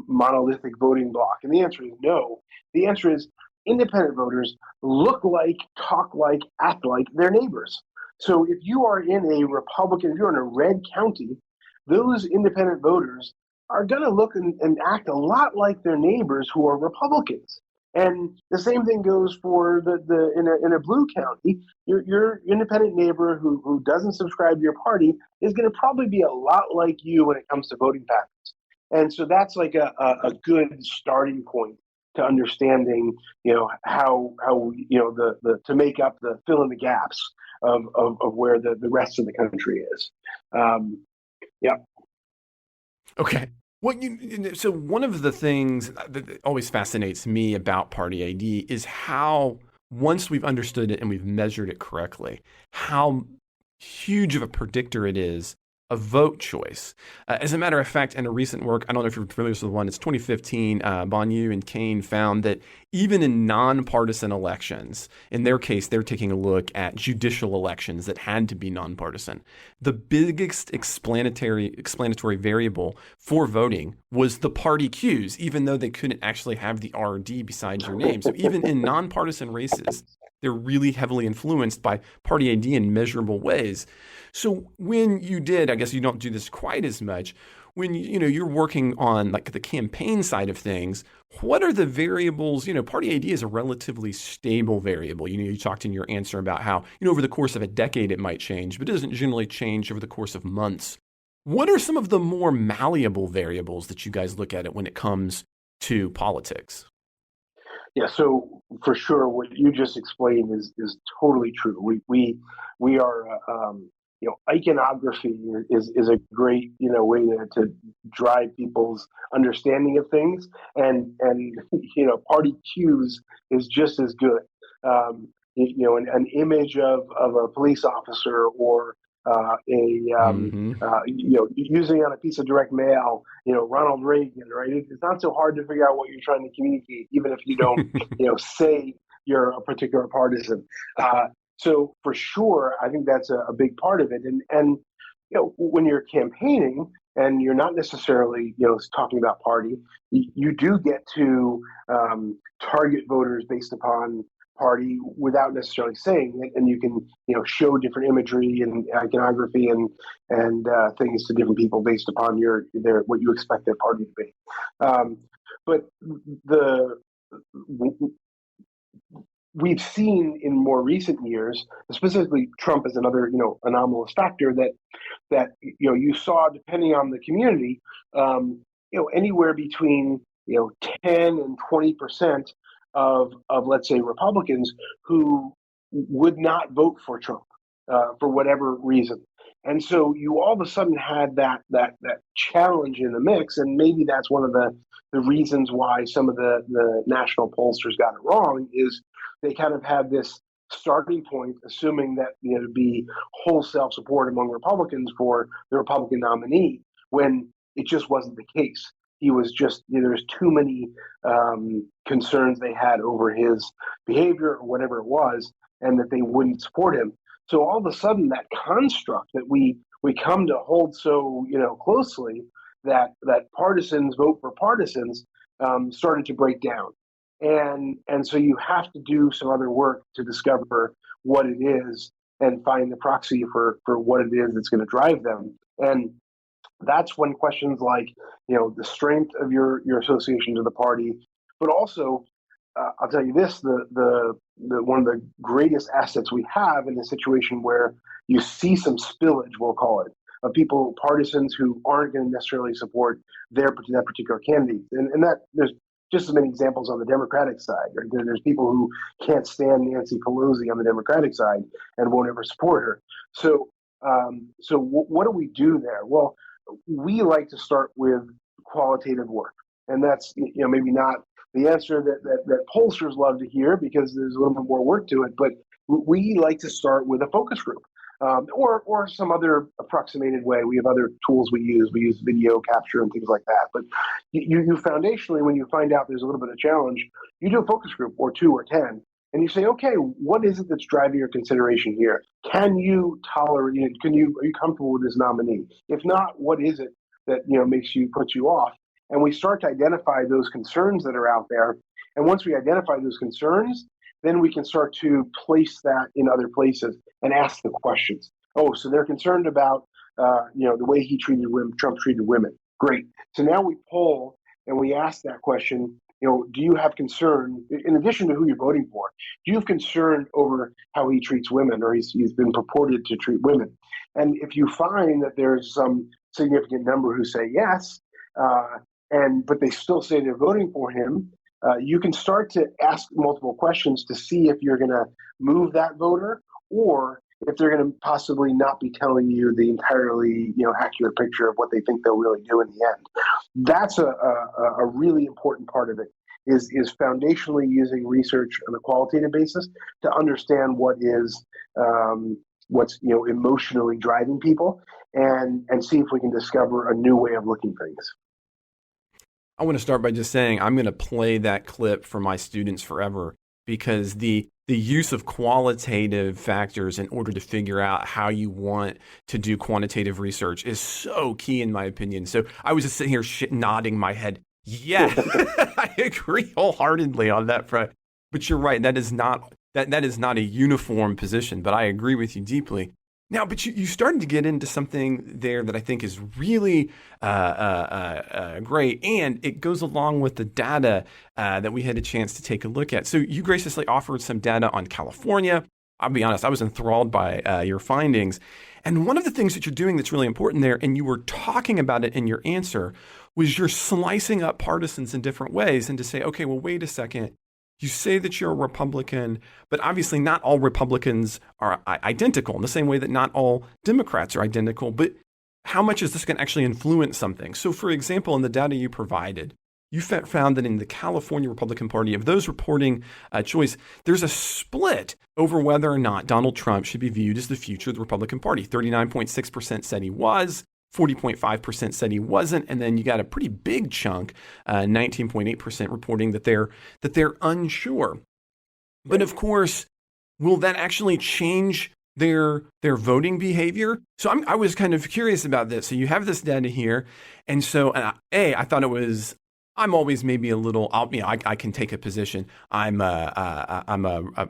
monolithic voting bloc? And the answer is no. The answer is independent voters look like, talk like, act like their neighbors. So if you are in a Republican, if you're in a red county, those independent voters are going to look and act a lot like their neighbors who are Republicans. And the same thing goes for in a blue county. Your independent neighbor who doesn't subscribe to your party is going to probably be a lot like you when it comes to voting patterns. And so that's like a good starting point to understanding, how to make up the fill in the gaps of where the rest of the country is. Yeah. Okay. Well, so one of the things that always fascinates me about Party AD is how, once we've understood it and we've measured it correctly, how huge of a predictor it is of vote choice. As a matter of fact, in a recent work, I don't know if you're familiar with the one, it's 2015, Bonnieu and Kane found that even in nonpartisan elections, in their case, they're taking a look at judicial elections that had to be nonpartisan. The biggest explanatory variable for voting was the party cues, even though they couldn't actually have the RD beside your name. So even in nonpartisan races, they're really heavily influenced by Party AD in measurable ways. So when you did, I guess you don't do this quite as much, when you're working on like the campaign side of things, what are the variables? Party AD is a relatively stable variable. You talked in your answer about how, over the course of a decade it might change, but it doesn't generally change over the course of months. What are some of the more malleable variables that you guys look at it when it comes to politics? Yeah, so for sure, what you just explained is totally true. We are iconography is a great way to drive people's understanding of things, and party cues is just as good. An image of a police officer or using on a piece of direct mail, Ronald Reagan, right? It's not so hard to figure out what you're trying to communicate, even if you don't, say you're a particular partisan. So for sure, I think that's a big part of it. And when you're campaigning, and you're not necessarily, talking about party. You do get to target voters based upon party without necessarily saying it, and you can, show different imagery and iconography and things to different people based upon what you expect their party to be. But the we've seen in more recent years, specifically Trump is another, anomalous factor that you saw, depending on the community, anywhere between 10 and 20% of let's say Republicans who would not vote for Trump for whatever reason. And so you all of a sudden had that challenge in the mix, and maybe that's one of the reasons why some of the national pollsters got it wrong, is they kind of had this starting point, assuming that to be wholesale support among Republicans for the Republican nominee, when it just wasn't the case. He was just, there's too many concerns they had over his behavior or whatever it was, and that they wouldn't support him. So all of a sudden, that construct that we come to hold so closely, that partisans vote for partisans, started to break down. And so you have to do some other work to discover what it is and find the proxy for what it is that's going to drive them. And that's when questions like, the strength of your association to the party, but also, I'll tell you this, the one of the greatest assets we have in a situation where you see some spillage, we'll call it, of people, partisans who aren't going to necessarily support that particular candidate. And that there's just as many examples on the Democratic side. Right? There's people who can't stand Nancy Pelosi on the Democratic side and won't ever support her. So what do we do there? Well, we like to start with qualitative work, and that's maybe not the answer that pollsters love to hear, because there's a little bit more work to it. But we like to start with a focus group, or some other approximated way. We have other tools we use. We use video capture and things like that. But you foundationally, when you find out there's a little bit of challenge, you do a focus group or 2 or 10, and you say, okay, what is it that's driving your consideration here? Can you tolerate it? Are you comfortable with this nominee? If not, what is it that puts you off? And we start to identify those concerns that are out there. And once we identify those concerns, then we can start to place that in other places and ask the questions. Oh, so they're concerned about the way he treated women, Trump treated women. Great. So now we poll and we ask that question. Do you have concern, in addition to who you're voting for, do you have concern over how he treats women, or he's been purported to treat women? And if you find that there's some significant number who say yes, but they still say they're voting for him, you can start to ask multiple questions to see if you're going to move that voter, or if they're going to possibly not be telling you the entirely accurate picture of what they think they'll really do in the end. That's a really important part of it, is foundationally using research on a qualitative basis to understand what's emotionally driving people, and see if we can discover a new way of looking at things. I want to start by just saying I'm going to play that clip for my students forever, because the use of qualitative factors in order to figure out how you want to do quantitative research is so key, in my opinion. So I was just sitting here nodding my head. Yeah, I agree wholeheartedly on that front. But you're right. That is not a uniform position, but I agree with you deeply. Now, but you started to get into something there that I think is really great, and it goes along with the data that we had a chance to take a look at. So you graciously offered some data on California. I'll be honest, I was enthralled by your findings. And one of the things that you're doing that's really important there, and you were talking about it in your answer, was you're slicing up partisans in different ways, and to say, okay, well, wait a second. You say that you're a Republican, but obviously not all Republicans are identical, in the same way that not all Democrats are identical. But how much is this going to actually influence something? So, for example, in the data you provided, you found that in the California Republican Party, of those reporting choice, there's a split over whether or not Donald Trump should be viewed as the future of the Republican Party. 39.6% said he was. 40.5% said he wasn't, and then you got a pretty big chunk, 19.8% reporting that they're unsure. But of course, will that actually change their voting behavior. So I was kind of curious about this. So you have this data here, and so I thought it was. I'm always maybe a little. I can take a position. I'm a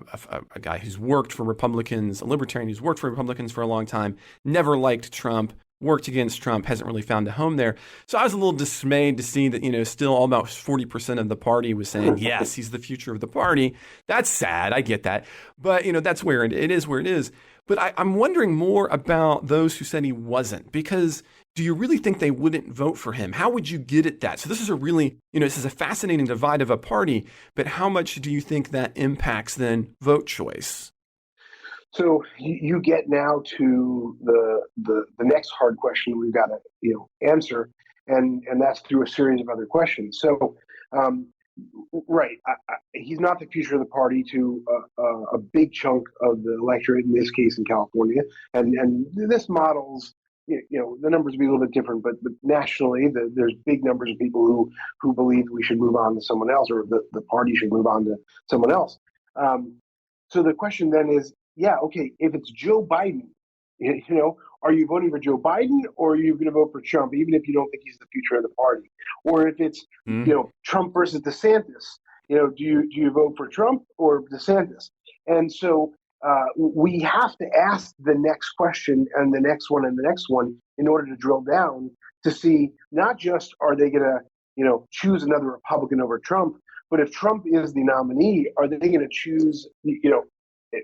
guy who's worked for Republicans, a libertarian who's worked for Republicans for a long time. Never liked Trump. Worked against Trump. Hasn't really found a home there. So I was a little dismayed to see that still all about 40% of the party was saying yes, he's the future of the party. That's sad. I get that, but that's where it is where it is. But I'm wondering more about those who said he wasn't, because do you really think they wouldn't vote for him? How would you get at that? So this is a really, this is a fascinating divide of a party, but how much do you think that impacts then vote choice? So you get now to the next hard question we've got to answer, and that's through a series of other questions. So right, he's not the future of the party to a big chunk of the electorate, in this case in California, and this models the numbers will be a little bit different, but nationally there's big numbers of people who believe we should move on to someone else, or the party should move on to someone else. So the question then is, yeah, okay, if it's Joe Biden, are you voting for Joe Biden, or are you going to vote for Trump, even if you don't think he's the future of the party? Or if it's, Trump versus DeSantis, do you vote for Trump or DeSantis? And so we have to ask the next question and the next one and the next one in order to drill down to see not just are they going to, choose another Republican over Trump, but if Trump is the nominee, are they going to choose,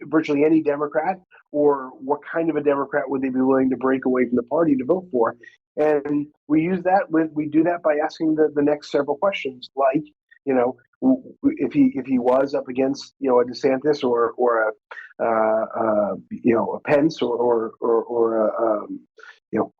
virtually any Democrat, or what kind of a Democrat would they be willing to break away from the party to vote for? And we do that by asking the next several questions, like, if he was up against, a DeSantis or a Pence or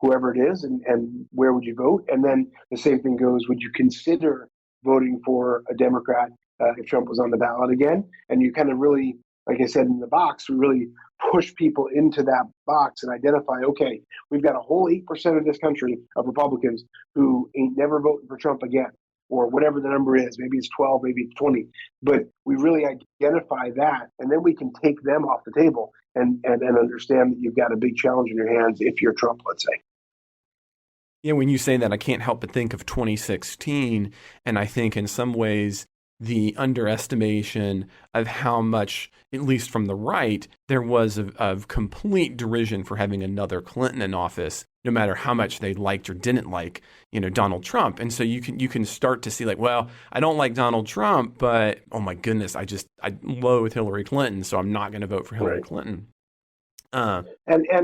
whoever it is, and where would you vote? And then the same thing goes, would you consider voting for a Democrat if Trump was on the ballot again? And you kind of really, like I said, in the box, we really push people into that box and identify, okay, we've got a whole 8% of this country of Republicans who ain't never voting for Trump again, or whatever the number is. Maybe it's 12, maybe it's 20. But we really identify that, and then we can take them off the table and understand that you've got a big challenge in your hands if you're Trump, let's say. Yeah, when you say that, I can't help but think of 2016, and I think in some ways the underestimation of how much, at least from the right, there was of complete derision for having another Clinton in office, no matter how much they liked or didn't like, Donald Trump. And so you can start to see, like, well, I don't like Donald Trump, but oh my goodness, I loathe Hillary Clinton, so I'm not going to vote for Hillary Clinton. And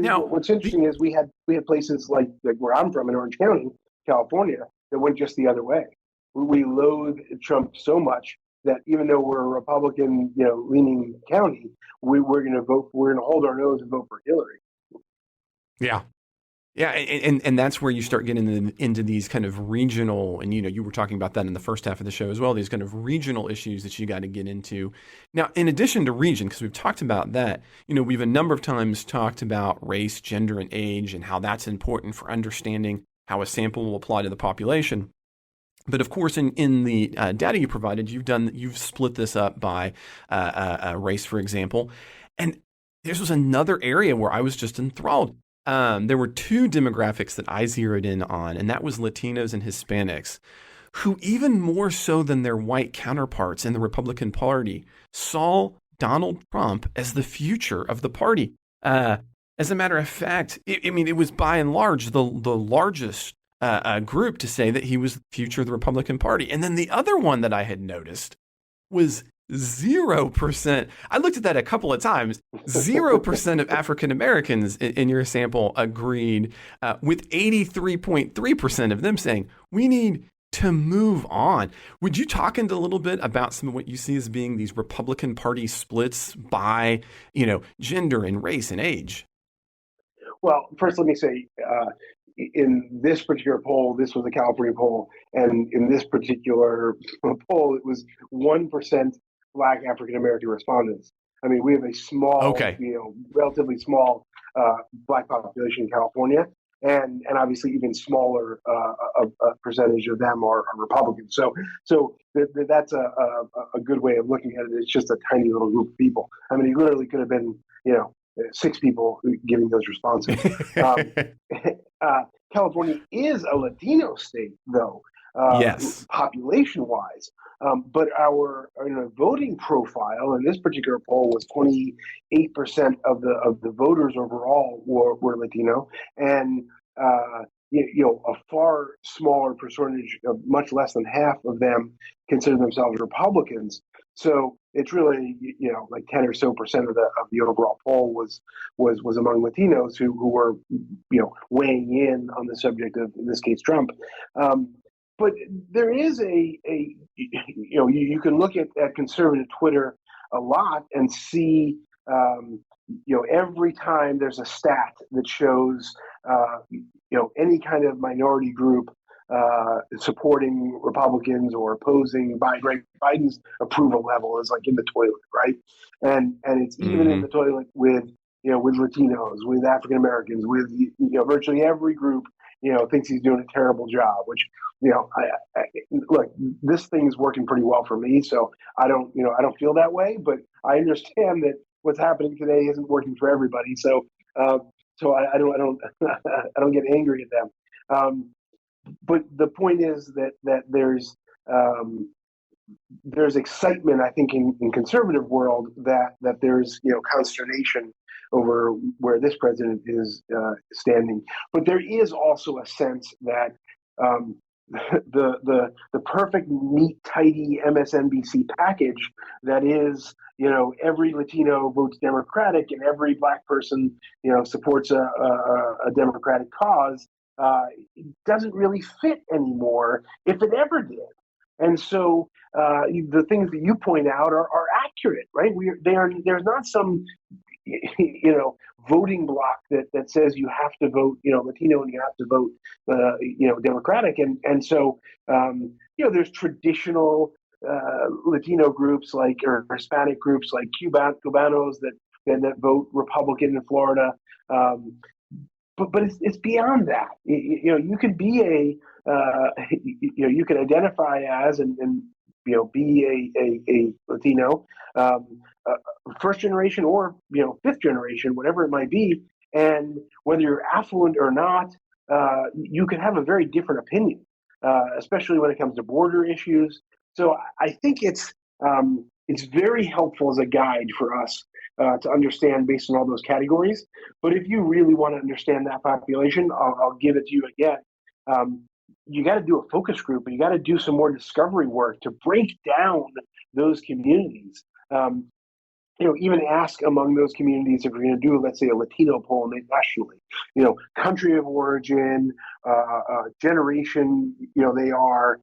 now, what's interesting is we had places like where I'm from in Orange County, California, that went just the other way. We loathe Trump so much that even though we're a Republican, leaning county, we're going to hold our nose and vote for Hillary. Yeah. Yeah, and that's where you start getting into these kind of regional, and you were talking about that in the first half of the show as well, these kind of regional issues that you got to get into. Now, in addition to region, because we've talked about that, we've a number of times talked about race, gender, and age, and how that's important for understanding how a sample will apply to the population. But of course, in the data you provided, you've split this up by race, for example, and this was another area where I was just enthralled. There were two demographics that I zeroed in on, and that was Latinos and Hispanics, who even more so than their white counterparts in the Republican Party saw Donald Trump as the future of the party. As a matter of fact, it was by and large the largest group to say that he was the future of the Republican Party. And then the other one that I had noticed was 0%. I looked at that a couple of times. 0% of African Americans in your sample agreed, with 83.3% of them saying we need to move on. Would you talk into a little bit about some of what you see as being these Republican Party splits by, gender and race and age? Well, first, let me say, in this particular poll, this was a California poll, and in this particular poll, it was 1% Black African American respondents. I mean, we have a small, relatively small Black population in California, and obviously even smaller a percentage of them are Republicans. So that's a good way of looking at it. It's just a tiny little group of people. I mean, he literally could have been, 6 people giving those responses. California is a Latino state, though, Yes. population-wise. But our voting profile in this particular poll was 28% of the voters overall were Latino, and a far smaller percentage, of much less than half of them consider themselves Republicans. So it's really like 10 or so percent of the overall poll was among Latinos who were weighing in on the subject of, in this case, Trump. But there is you can look at conservative Twitter a lot and see every time there's a stat that shows any kind of minority group supporting Republicans or opposing Biden's approval level is like in the toilet, right? And it's even in the toilet with Latinos, with African Americans, with virtually every group thinks he's doing a terrible job. Which I look, this thing's working pretty well for me, so I don't feel that way, but I understand that what's happening today isn't working for everybody. So I don't I don't get angry at them. But the point is that there's excitement, I think, in conservative world that there's consternation over where this president is standing. But there is also a sense that the perfect, neat, tidy MSNBC package that is every Latino votes Democratic and every Black person supports a Democratic cause doesn't really fit anymore, if it ever did. And so the things that you point out are accurate, right? There's not some voting block that says you have to vote Latino and you have to vote Democratic, and so there's traditional Latino groups or Hispanic groups like Cubanos that vote Republican in Florida. But it's beyond that. You could be you can identify as and be a Latino, first generation or fifth generation, whatever it might be, and whether you're affluent or not, you can have a very different opinion, especially when it comes to border issues. So I think it's very helpful as a guide for us to understand based on all those categories. But if you really want to understand that population, I'll give it to you again. You got to do a focus group, and you got to do some more discovery work to break down those communities. Even ask among those communities if you're going to do, let's say, a Latino poll nationally. Country of origin, generation, they are,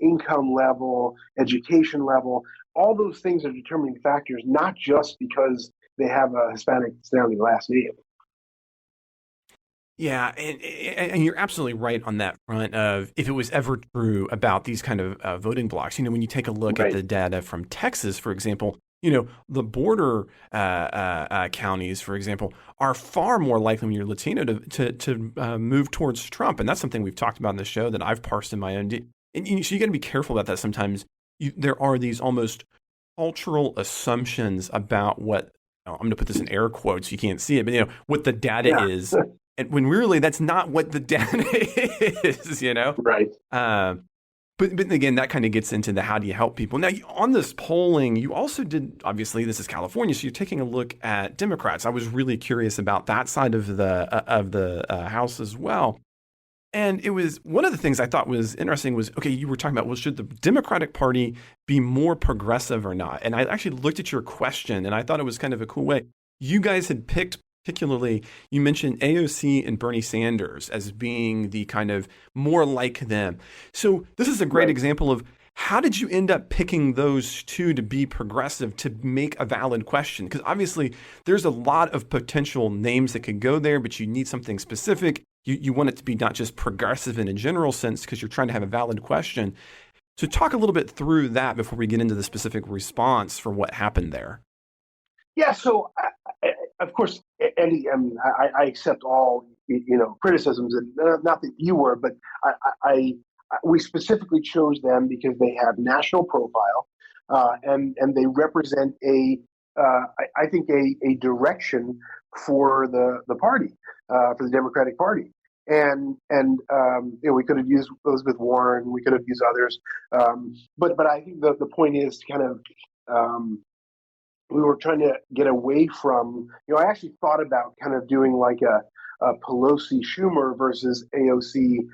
income level, education level. All those things are determining factors, not just because they have a Hispanic sounding last name. Yeah, and you're absolutely right on that front of if it was ever true about these kind of voting blocks. When you take a look at the data from Texas, for example, the border counties, for example, are far more likely when you're Latino to move towards Trump. And that's something we've talked about in the show that I've parsed in my own. And so you got to be careful about that sometimes. There are these almost cultural assumptions about what, I'm going to put this in air quotes, you can't see it, but what the data is. And when really that's not what the data is, Right. But again, that kind of gets into the how do you help people. Now, on this polling, you also did, obviously, this is California, so you're taking a look at Democrats. I was really curious about that side of the House as well. And it was one of the things I thought was interesting was, okay, you were talking about, well, should the Democratic Party be more progressive or not? And I actually looked at your question, and I thought it was kind of a cool way. You guys had picked, particularly, you mentioned AOC and Bernie Sanders as being the kind of more like them. So this is a great example of how did you end up picking those two to be progressive, to make a valid question? Because obviously there's a lot of potential names that could go there, but you need something specific. You want it to be not just progressive in a general sense because you're trying to have a valid question. So talk a little bit through that before we get into the specific response for what happened there. Yeah, so of course, Eddie, I accept all criticisms, and not that you were, but we specifically chose them because they have national profile, and they represent I think a direction for the party, for the Democratic Party. And we could have used Elizabeth Warren, we could have used others, but I think the point is kind of we were trying to get away from. I actually thought about kind of doing like a Pelosi Schumer versus AOC,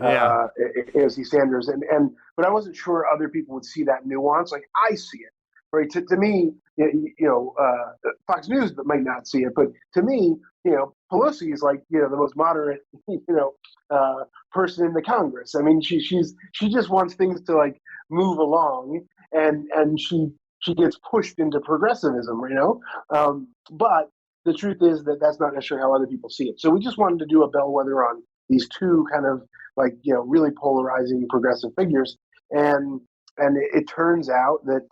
AOC Sanders, but I wasn't sure other people would see that nuance. Like I see it, right? To me, Fox News might not see it, but to me, Pelosi is like the most moderate, person in the Congress. I mean, she just wants things to like move along, and she gets pushed into progressivism, but the truth is that that's not necessarily how other people see it. So we just wanted to do a bellwether on these two kind of like, really polarizing progressive figures. And it turns out that,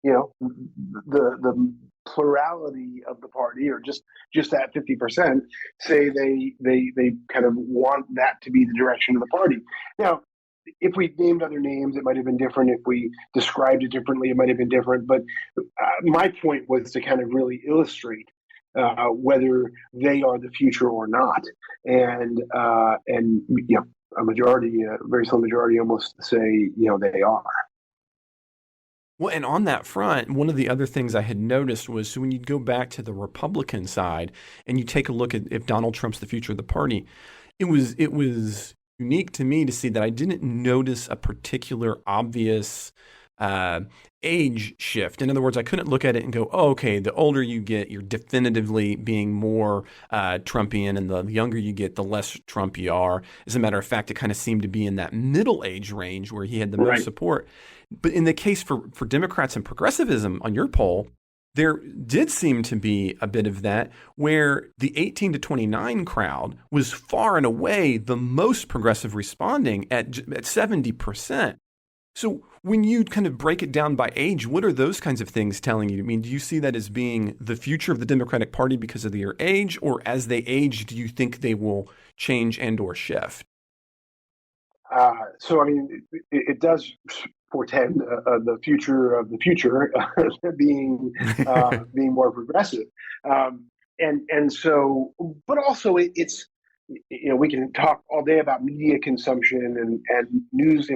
the plurality of the party, or just that 50%, say they kind of want that to be the direction of the party. Now, if we named other names, it might have been different. If we described it differently, it might have been different. But my point was to kind of really illustrate whether they are the future or not. And a majority, a very small majority, almost say they are. Well, and on that front, one of the other things I had noticed was, so when you go back to the Republican side and you take a look at if Donald Trump's the future of the party, it was unique to me to see that I didn't notice a particular obvious age shift. In other words, I couldn't look at it and go, oh, okay, the older you get, you're definitively being more Trumpian, and the younger you get, the less Trump you are. As a matter of fact, it kind of seemed to be in that middle age range where he had the most support. But in the case for Democrats and progressivism on your poll, there did seem to be a bit of that, where the 18 to 29 crowd was far and away the most progressive responding at 70%. So when you kind of break it down by age, what are those kinds of things telling you? I mean, do you see that as being the future of the Democratic Party because of their age, or as they age, do you think they will change and or shift? So, I mean, it does portend the future of the future being more progressive, and so, but also it's we can talk all day about media consumption and news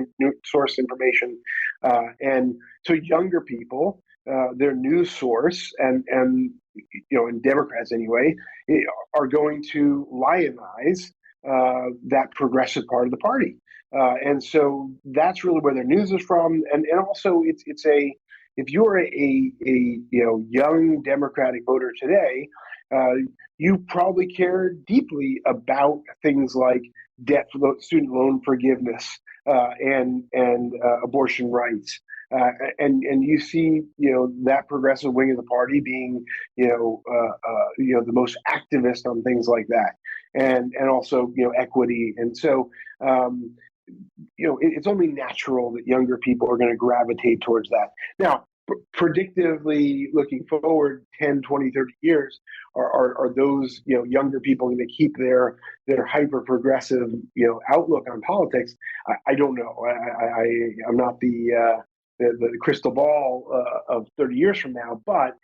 source information, and so younger people, their news source and Democrats anyway, are going to lionize that progressive part of the party. And so that's really where their news is from, and also it's if you're a young Democratic voter today, you probably care deeply about things like student loan forgiveness, and abortion rights, and you see that progressive wing of the party being the most activist on things like that, and also equity, and so. It's only natural that younger people are going to gravitate towards that. Now, predictively looking forward 10, 20, 30 years, are those younger people going to keep their hyper progressive outlook on politics? I don't know. I'm not the crystal ball of 30 years from now, but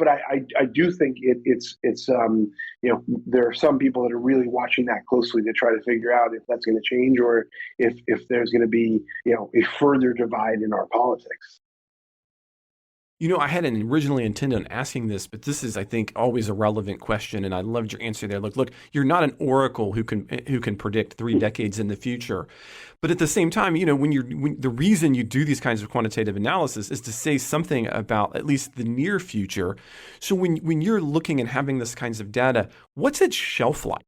I do think it's there are some people that are really watching that closely to try to figure out if that's going to change, or if there's going to be a further divide in our politics. I hadn't originally intended on asking this, but this is, I think, always a relevant question, and I loved your answer there. Look, you're not an oracle who can predict 3 decades in the future, but at the same time, when the reason you do these kinds of quantitative analysis is to say something about at least the near future. So when you're looking and having this kinds of data, what's its shelf life?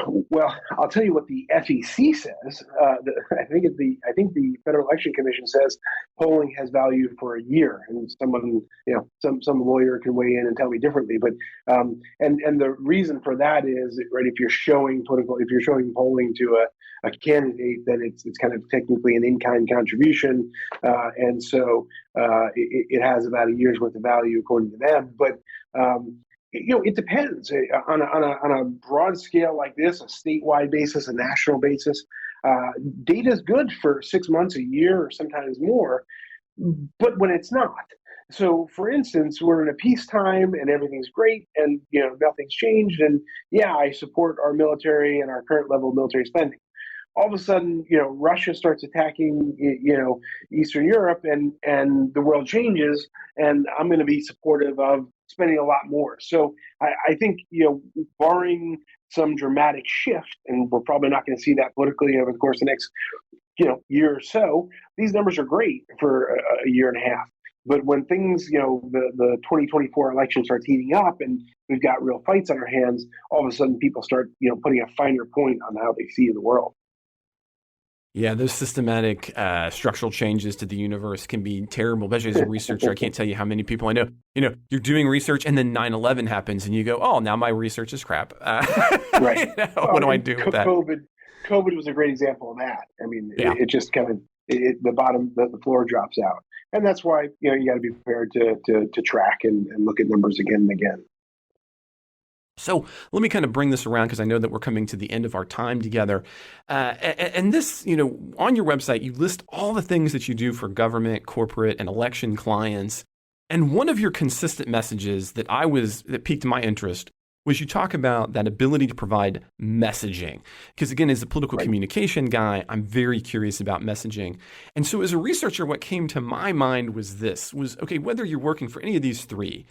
Well, I'll tell you what the FEC says. I think the Federal Election Commission says polling has value for a year, and someone, some lawyer can weigh in and tell me differently. But and the reason for that is, right, if you're showing polling to a candidate, then it's kind of technically an in-kind contribution, and so it has about a year's worth of value according to them. But it depends on a broad scale like this, a statewide basis, a national basis. Data is good for 6 months, a year, or sometimes more. But when it's not, So, for instance, we're in a peacetime and everything's great, and nothing's changed. And yeah, I support our military and our current level of military spending. All of a sudden, Russia starts attacking, Eastern Europe, and the world changes, and I'm going to be supportive of spending a lot more. So I think, barring some dramatic shift, and we're probably not going to see that politically over the course of the next, year or so, these numbers are great for a year and a half. But when things, the 2024 election starts heating up and we've got real fights on our hands, all of a sudden people start, putting a finer point on how they see the world. Yeah, those systematic structural changes to the universe can be terrible, especially as a researcher. I can't tell you how many people I know. You're doing research and then 9/11 happens and you go, oh, now my research is crap. Right. What do I do with that? COVID was a great example of that. I mean, yeah. it just kind of, the floor drops out. And that's why, you got to be prepared to track and look at numbers again and again. So let me kind of bring this around because I know that we're coming to the end of our time together. And this, on your website, you list all the things that you do for government, corporate, and election clients. And one of your consistent messages that piqued my interest was you talk about that ability to provide messaging. Because again, as a political communication guy, I'm very curious about messaging. And so as a researcher, what came to my mind was okay, whether you're working for any of these three,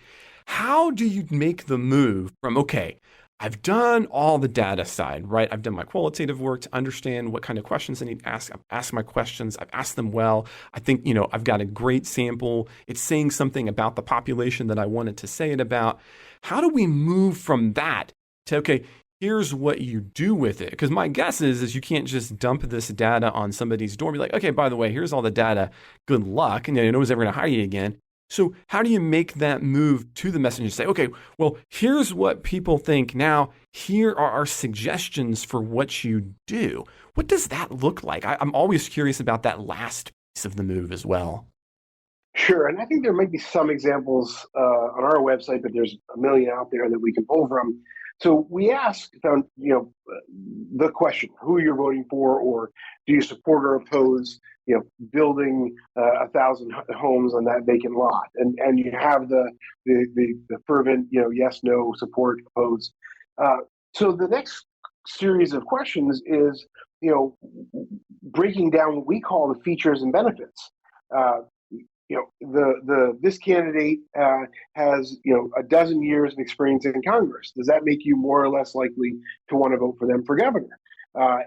how do you make the move from, okay, I've done all the data side, right? I've done my qualitative work to understand what kind of questions I need to ask. I've asked my questions. I've asked them well. I think, I've got a great sample. It's saying something about the population that I wanted to say it about. How do we move from that to, okay, here's what you do with it? Because my guess is you can't just dump this data on somebody's door and be like, okay, by the way, here's all the data. Good luck. And no one's ever going to hire you again. So how do you make that move to the messenger and say, okay, well, here's what people think now. Here are our suggestions for what you do. What does that look like? I'm always curious about that last piece of the move as well. Sure. And I think there might be some examples on our website, but there's a million out there that we can pull from. So we asked, the question, who you're voting for, or do you support or oppose, building 1,000 homes on that vacant lot, and you have the fervent, yes, no, support, oppose. So the next series of questions is, breaking down what we call the features and benefits. This candidate has a dozen years of experience in Congress. Does that make you more or less likely to want to vote for them for governor?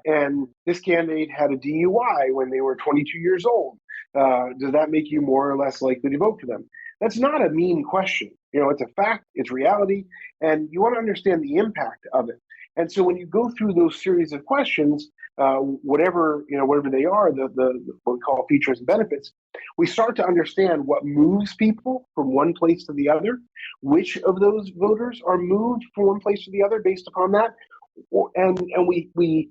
And this candidate had a DUI when they were 22 years old. Does that make you more or less likely to vote for them? That's not a mean question. It's a fact, it's reality, and you want to understand the impact of it. And so when you go through those series of questions, whatever they are, the what we call features and benefits, we start to understand what moves people from one place to the other, which of those voters are moved from one place to the other based upon that, and we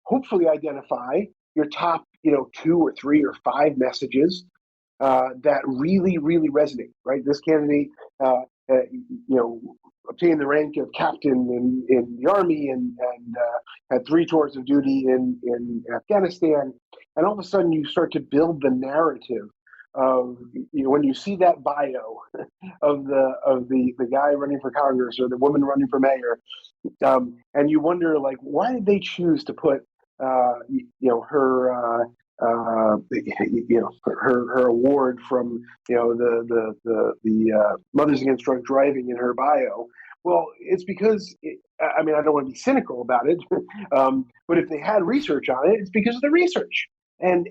hopefully identify your top 2 or 3 or 5 messages that really resonate. Right, this candidate obtained the rank of captain in the army and had 3 tours of duty in Afghanistan, and all of a sudden you start to build the narrative of when you see that bio of the guy running for Congress or the woman running for mayor, and you wonder, like, why did they choose to put her her award from the Mothers Against Drunk Driving in her bio. Well, it's because I don't want to be cynical about it, but if they had research on it, it's because of the research. And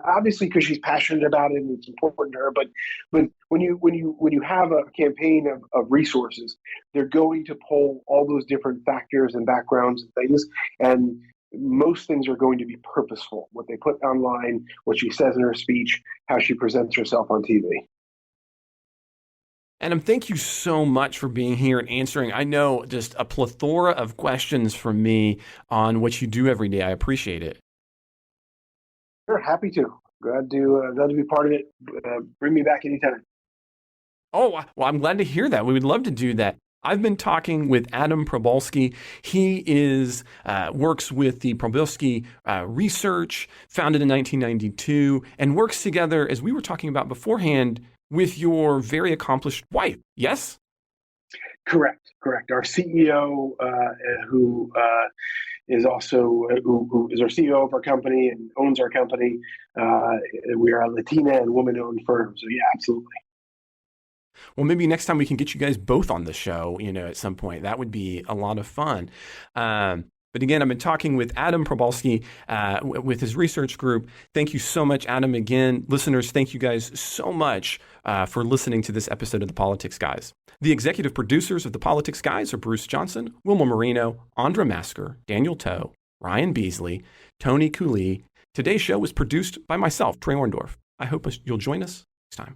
obviously because she's passionate about it and it's important to her. But when you have a campaign of resources, they're going to pull all those different factors and backgrounds and things. And most things are going to be purposeful. What they put online, what she says in her speech, how she presents herself on TV. Adam, thank you so much for being here and answering, I know, just a plethora of questions from me on what you do every day. I appreciate it. Sure, happy to. Glad to be part of it. Bring me back anytime. Oh, well, I'm glad to hear that. We would love to do that. I've been talking with Adam Probolsky. He works with the Probolsky Research, founded in 1992, and works together, as we were talking about beforehand, with your very accomplished wife. Yes? Correct. Our CEO, who is also who is our CEO of our company and owns our company. We are a Latina and woman-owned firm. So yeah, absolutely. Well, maybe next time we can get you guys both on the show, at some point. That would be a lot of fun. But again, I've been talking with Adam Probolsky with his research group. Thank you so much, Adam. Again, listeners, thank you guys so much for listening to this episode of The Politics Guys. The executive producers of The Politics Guys are Bruce Johnson, Wilma Marino, Andra Masker, Daniel Toe, Ryan Beasley, Tony Cooley. Today's show was produced by myself, Trey Orndorff. I hope you'll join us next time.